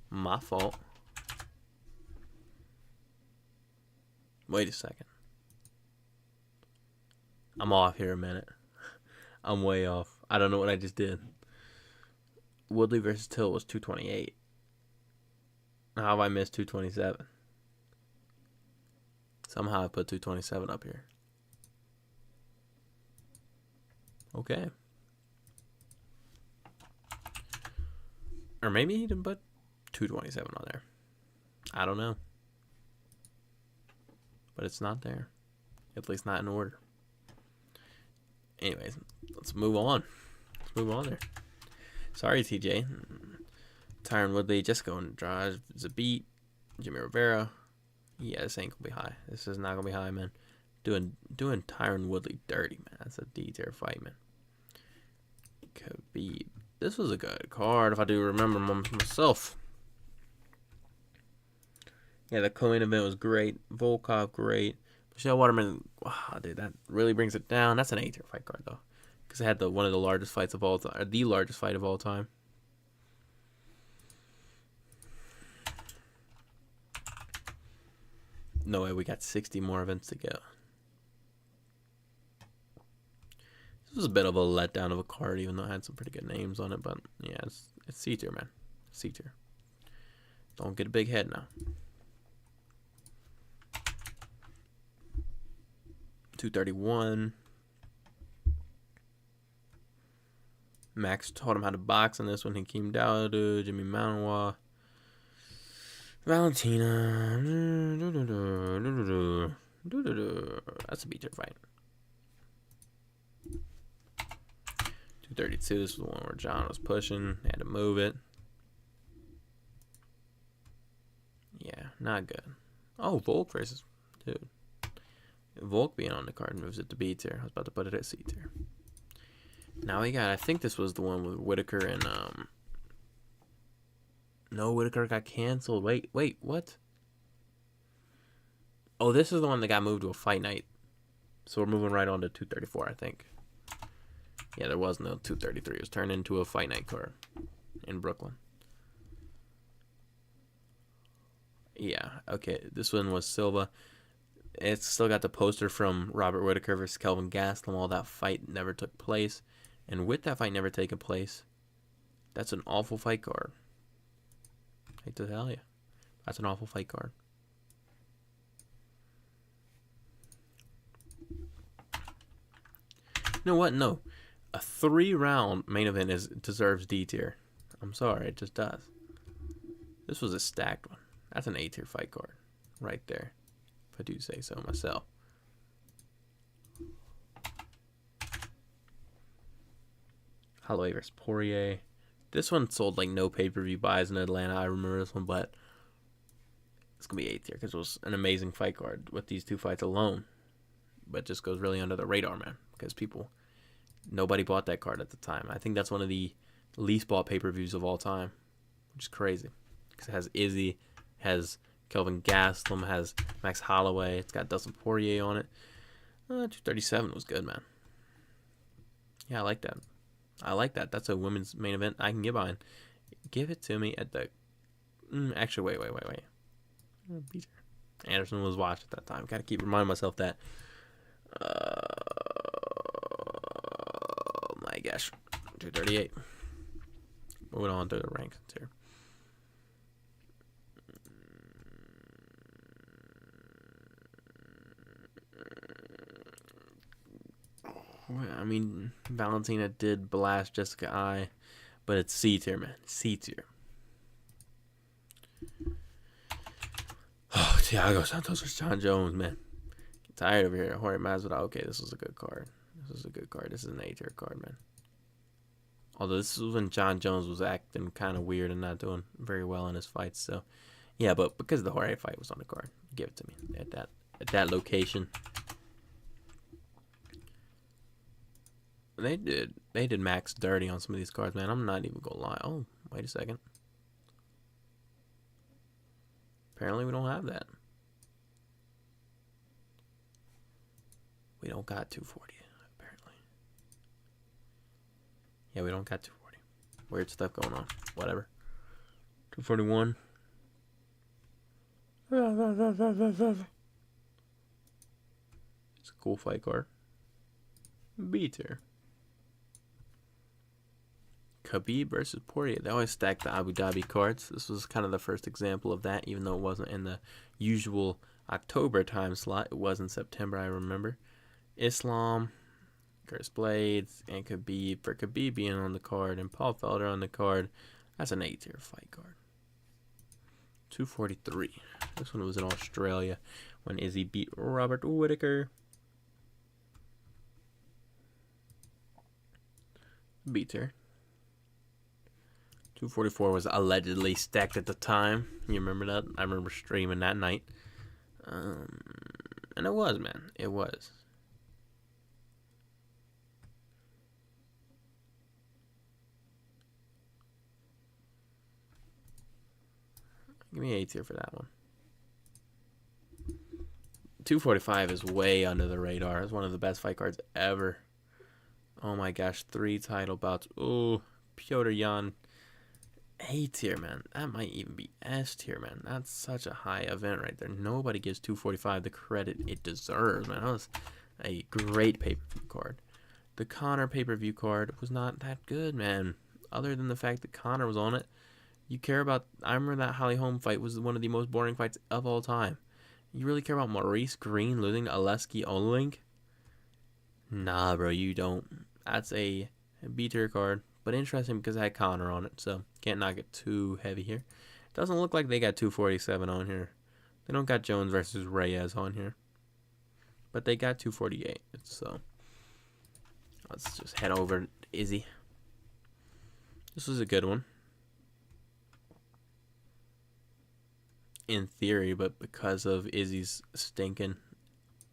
My fault. Wait a second. I'm off here a minute. I'm way off. I don't know what I just did. Woodley versus Till was 228. How have I missed 227? Somehow I put 227 up here. Okay. Or maybe he didn't put 227 on there. I don't know. But it's not there. At least not in order. Anyways, let's move on. There. Sorry, TJ. Tyron Woodley, Jessica Andrade, Zabit, Jimmy Rivera. Yeah, this ain't gonna be high. This is not gonna be high, man. Doing Tyron Woodley dirty, man. That's a D-tier fight, man. Khabib. This was a good card, if I do remember myself. Yeah, the co-main event was great. Volkov, great. Michelle Waterman, wow, dude, that really brings it down. That's an A-tier fight card, though. Because it had one of the largest fights of all time, or the largest fight of all time. No way, we got 60 more events to go. This was a bit of a letdown of a card, even though it had some pretty good names on it. But yeah, it's C tier, man. C tier. Don't get a big head now. 231. Max taught him how to box on this one. Hakeem Dawood, Jimmy Manoa, Valentina. That's a B tier fight. 232. This was the one where John was pushing. Had to move it. Yeah, not good. Oh, Volk versus... Dude. Volk being on the card moves it to B tier. I was about to put it at C tier. Now we got... I think this was the one with Whitaker and... No, Whitaker got canceled. Wait, what? Oh, this is the one that got moved to a fight night. So we're moving right on to 234, I think. Yeah, there was no 233. It was turned into a fight night card in Brooklyn. Yeah, okay. This one was Silva. It's still got the poster from Robert Whitaker versus Kelvin Gastelum. All that fight never took place. And with that fight never taking place, that's an awful fight card. I hate to tell you. That's an awful fight card. You know what? No. A 3-round main event deserves D tier. I'm sorry, it just does. This was a stacked one. That's an A tier fight card right there, if I do say so myself. Holloway vs. Poirier. This one sold like no pay-per-view buys in Atlanta. I remember this one, but it's going to be A tier because it was an amazing fight card with these two fights alone. But it just goes really under the radar, man, because nobody bought that card at the time. I think that's one of the least bought pay-per-views of all time, which is crazy. Because it has Izzy, has Kelvin Gastelum, has Max Holloway. It's got Dustin Poirier on it. 237 was good, man. Yeah, I like that. That's a women's main event I can get behind. Give it to me at the... Actually, wait. Anderson was watched at that time. Got to keep reminding myself that. Oh my gosh. 238. Moving on to the ranks here. I mean, Valentina did blast Jessica I, but it's C tier, man. C tier. Oh, Thiago Santos vs. John Jones, man. Get tired over here. Jorge Masvidal. Okay, this was a good card. This is an A tier card, man. Although this was when John Jones was acting kind of weird and not doing very well in his fights. So, yeah, but because the Jorge fight was on the card, give it to me at that location. They did max dirty on some of these cards, man. I'm not even gonna lie. Oh, wait a second. Apparently we don't have that. We don't got 240, apparently. Yeah, we don't got 240. Weird stuff going on. Whatever. 241. It's a cool fight card. B tier. Khabib versus Poirier. They always stack the Abu Dhabi cards. This was kind of the first example of that, even though it wasn't in the usual October time slot. It was in September, I remember. Islam, Curtis Blades, and Khabib. For Khabib being on the card and Paul Felder on the card, that's an A tier fight card. 243. This one was in Australia when Izzy beat Robert Whittaker. B tier. 244 was allegedly stacked at the time. You remember that? I remember streaming that night. And it was, man. It was. Give me A tier for that one. 245 is way under the radar. It's one of the best fight cards ever. Oh my gosh, 3 title bouts. Oh, Piotr Jan. A tier, man. That might even be S tier, man. That's such a high event right there. Nobody gives 245 the credit it deserves, man. That was a great pay-per-view card. The Conor pay-per-view card was not that good, man. Other than the fact that Conor was on it, you care about... I remember that Holly Holm fight was one of the most boring fights of all time. You really care about Maurice Green losing to Aleksei Oleinik? Nah, bro, you don't. That's a B tier card. But interesting because it had Conor on it, so can't knock it too heavy here. Doesn't look like they got 247 on here. They don't got Jones versus Reyes on here. But they got 248, so let's just head over to Izzy. This was a good one. In theory, but because of Izzy's stinking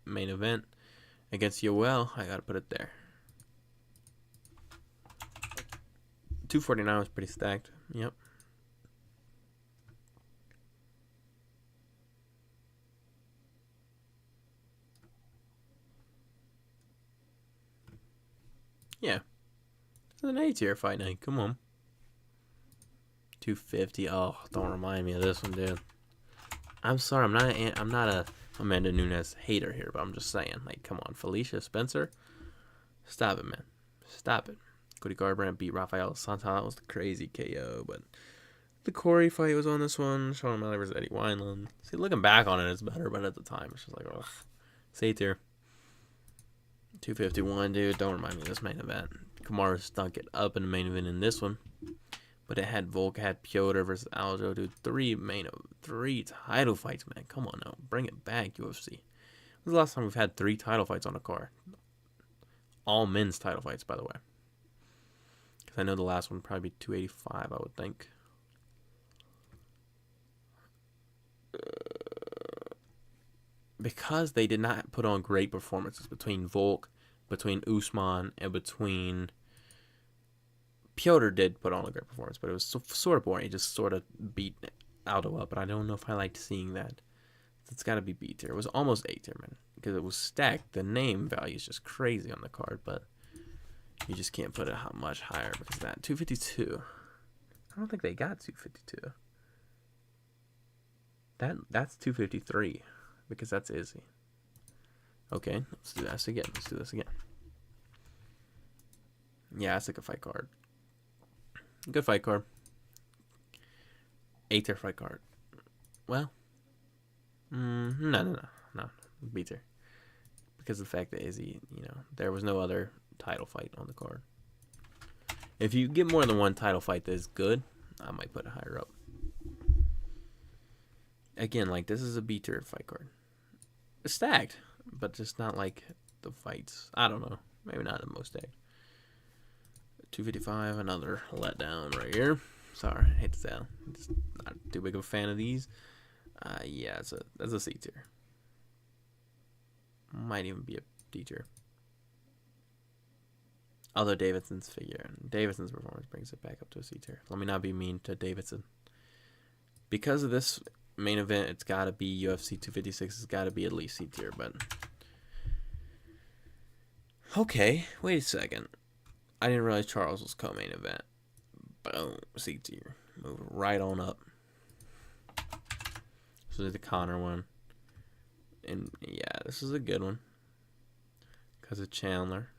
main event against Yoel, I gotta put it there. 249 was pretty stacked. Yep. Yeah. It's an A tier fight night. Come on. 250. Oh, don't remind me of this one, dude. I'm sorry. I'm not a Amanda Nunes hater here, but I'm just saying. Like, come on, Felicia Spencer. Stop it, man. Stop it. Cody Garbrandt beat Rafael Santana. That was the crazy KO, but the Corey fight was on this one. Sean O'Malley versus Eddie Wineland. See, looking back on it, it's better, but at the time, it's just like, ugh. C tier. 251, dude. Don't remind me of this main event. Kamaru stunk it up in the main event in this one. But it had Volk, had Piotr versus Aljo, dude. Three title fights, man. Come on now. Bring it back, UFC. When was the last time we've had 3 title fights on a card? All men's title fights, by the way. Because I know the last one would probably be 285, I would think. Because they did not put on great performances between Volk, between Usman, and between... Piotr did put on a great performance, but it was sort of boring. He just sort of beat Aldo up, but I don't know if I liked seeing that. It's got to be B tier. It was almost A tier, man, because it was stacked. The name value is just crazy on the card, but you just can't put it much higher because of that. 252. I don't think they got 252. That's 253 because that's Izzy. Okay, let's do this again. Yeah, that's like a fight card. Good fight card. A tier fight card. Well, no. B tier. Because of the fact that Izzy, there was no other title fight on the card. If you get more than one title fight that is good, I might put it higher up. Again, like, this is a B tier fight card. It's stacked, but just not like the fights. I don't know. Maybe not the most stacked. 255, another letdown right here. Sorry, I hate to say, I'm just not too big of a fan of these. Yeah, that's a C tier. Might even be a D tier. Although Davidson's performance brings it back up to a C tier. Let me not be mean to Davidson. Because of this main event, it's got to be UFC 256. It's got to be at least C tier, but... Okay, wait a second. I didn't realize Charles was co-main event. Boom, C tier. Move right on up. So there's the Connor one. And yeah, this is a good one. Because of Chandler.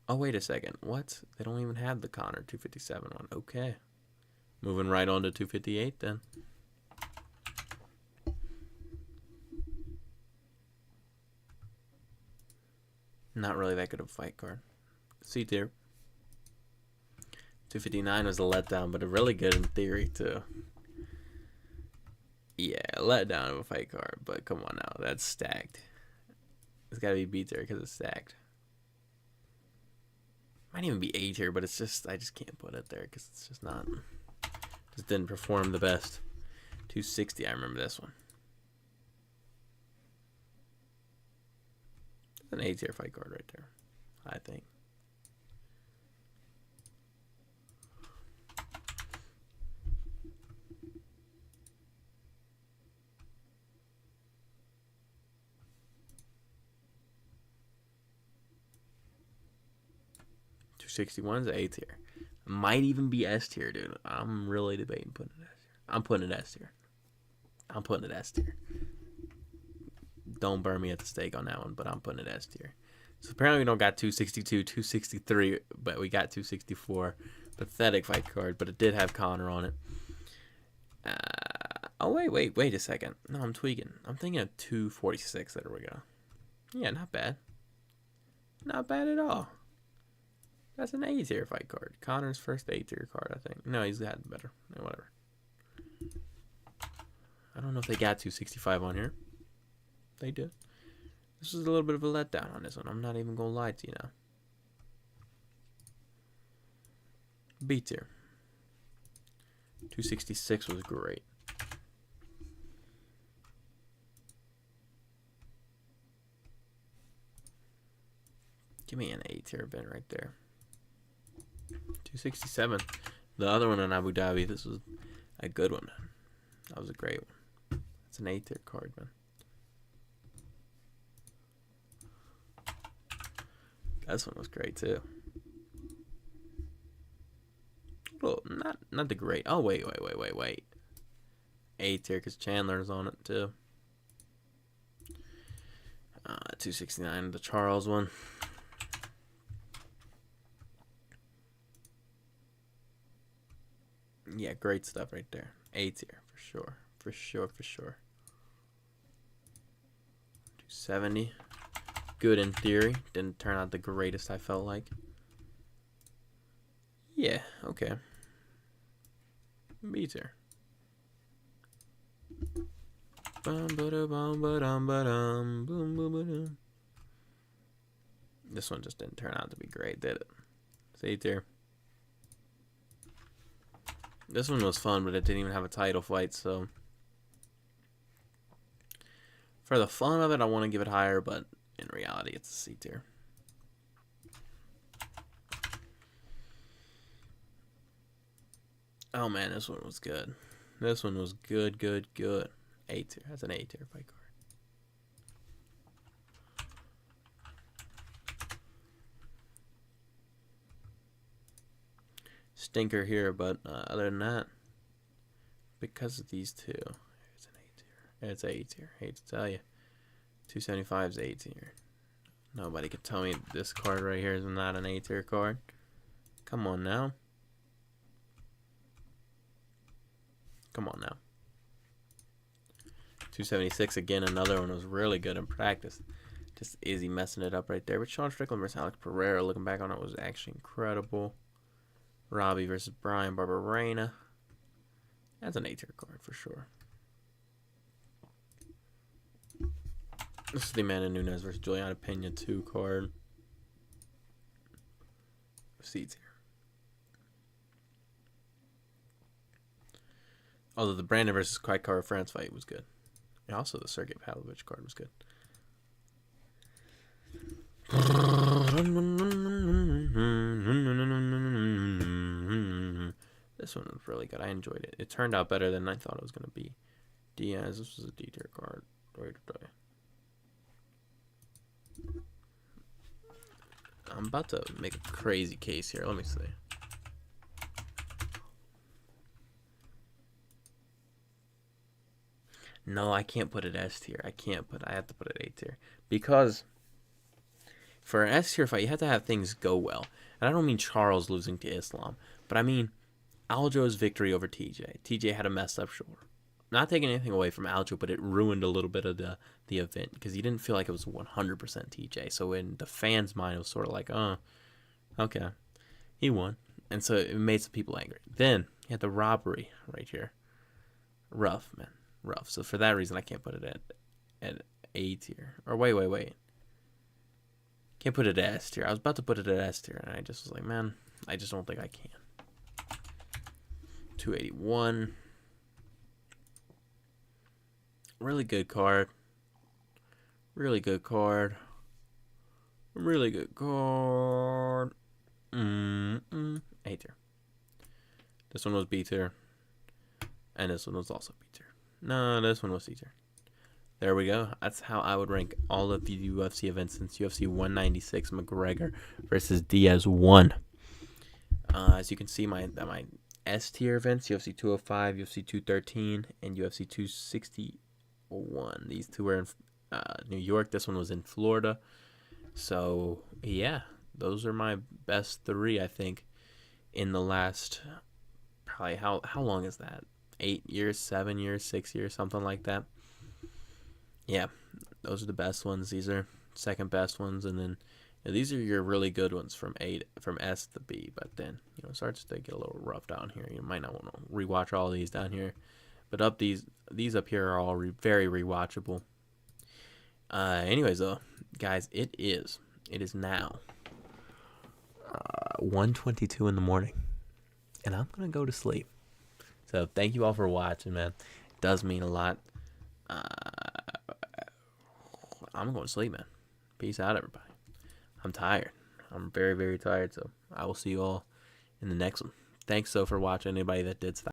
Oh, wait a second. What? They don't even have the Connor 257 one. Okay. Moving right on to 258 then. Not really that good of a fight card. C tier. 259 was a letdown, but a really good in theory too. Yeah, letdown of a fight card, but come on now, that's stacked. It's got to be B tier because it's stacked. Might even be A tier, but it's just I just can't put it there because it's just not. Just didn't perform the best. 260, I remember this one. An A tier fight card right there, I think. $261 is A tier. Might even be S tier, dude. I'm really debating putting it S tier. I'm putting it S tier. Don't burn me at the stake on that one, but I'm putting it S tier. So apparently we don't got 262, 263, but we got 264. Pathetic fight card, but it did have Connor on it. Oh, wait a second. No, I'm tweaking. I'm thinking of 246. There we go. Yeah, not bad. Not bad at all. That's an A tier fight card. Connor's first A tier card, I think. No, he's gotten better. No, whatever. I don't know if they got 265 on here. They did. This is a little bit of a letdown on this one. I'm not even going to lie to you now. B tier. 266 was great. Give me an A tier event right there. 267. The other one in Abu Dhabi, this was a good one. That was a great one. It's an A tier card, man. This one was great too. Well, not the great. Oh wait. A tier because Chandler's on it too. 269, the Charles one. Yeah, great stuff right there. A tier for sure. 270. good in theory. Didn't turn out the greatest, I felt like. Yeah, okay. B tier. This one just didn't turn out to be great, did it? C tier. This one was fun, but it didn't even have a title fight, so for the fun of it, I want to give it higher, but in reality, it's a C tier. Oh man, this one was good. This one was good. A tier. That's an A tier fight card. Stinker here, but other than that, because of these two, it's an A tier. It's A tier. Hate to tell you, 275 is A tier. Nobody can tell me this card right here is not an A tier card. Come on now. Come on now. 276 again. Another one was really good in practice. Just Izzy messing it up right there. But Sean Strickland versus Alex Pereira, looking back on it, was actually incredible. Robbie versus Brian Barberena. That's an A-tier card for sure. This is the Amanda Nunes versus Juliana Pena 2 card. C-tier. Although the Brandon versus Kwaitkara France fight was good. And also the Sergey Pavlovich card was good. This one was really good. I enjoyed it. It turned out better than I thought it was going to be. Diaz, this was a D-tier card. I'm about to make a crazy case here. Let me see. No, I can't put it S tier. I have to put it A tier. Because for an S tier fight, you have to have things go well. And I don't mean Charles losing to Islam, but I mean Aljo's victory over TJ. TJ had a messed up shoulder. Not taking anything away from Aljo, but it ruined a little bit of the event because you didn't feel like it was 100% TJ. So in the fans' mind, it was sort of like, oh, okay, he won. And so it made some people angry. Then you had the robbery right here. Rough, man. Rough. So for that reason, I can't put it at A tier. Or wait. Can't put it at S tier. I was about to put it at S tier, and I just was like, man, I just don't think I can. 281. Really good card. A tier. This one was B tier. And this one was also B tier. No, this one was C tier. There we go. That's how I would rank all of the UFC events since UFC 196 McGregor versus Diaz 1. As you can see, my S tier events, UFC 205, UFC 213, and UFC 261. These two were in New York. This one was in Florida. So, yeah, those are my best three, I think, in the last, probably, how long is that? 8 years, 7 years, 6 years, something like that. Yeah, those are the best ones. These are second best ones, and then these are your really good ones from S to B. But then it starts to get a little rough down here. You might not want to rewatch all these down here, but these up here are all very rewatchable. Anyways, though, guys, it is now 1:22 in the morning, and I'm gonna go to sleep. So thank you all for watching, man. It does mean a lot. I'm going to sleep, man. Peace out, everybody. I'm tired. I'm very, very tired. So I will see you all in the next one. Thanks, for watching. Anybody that did stop.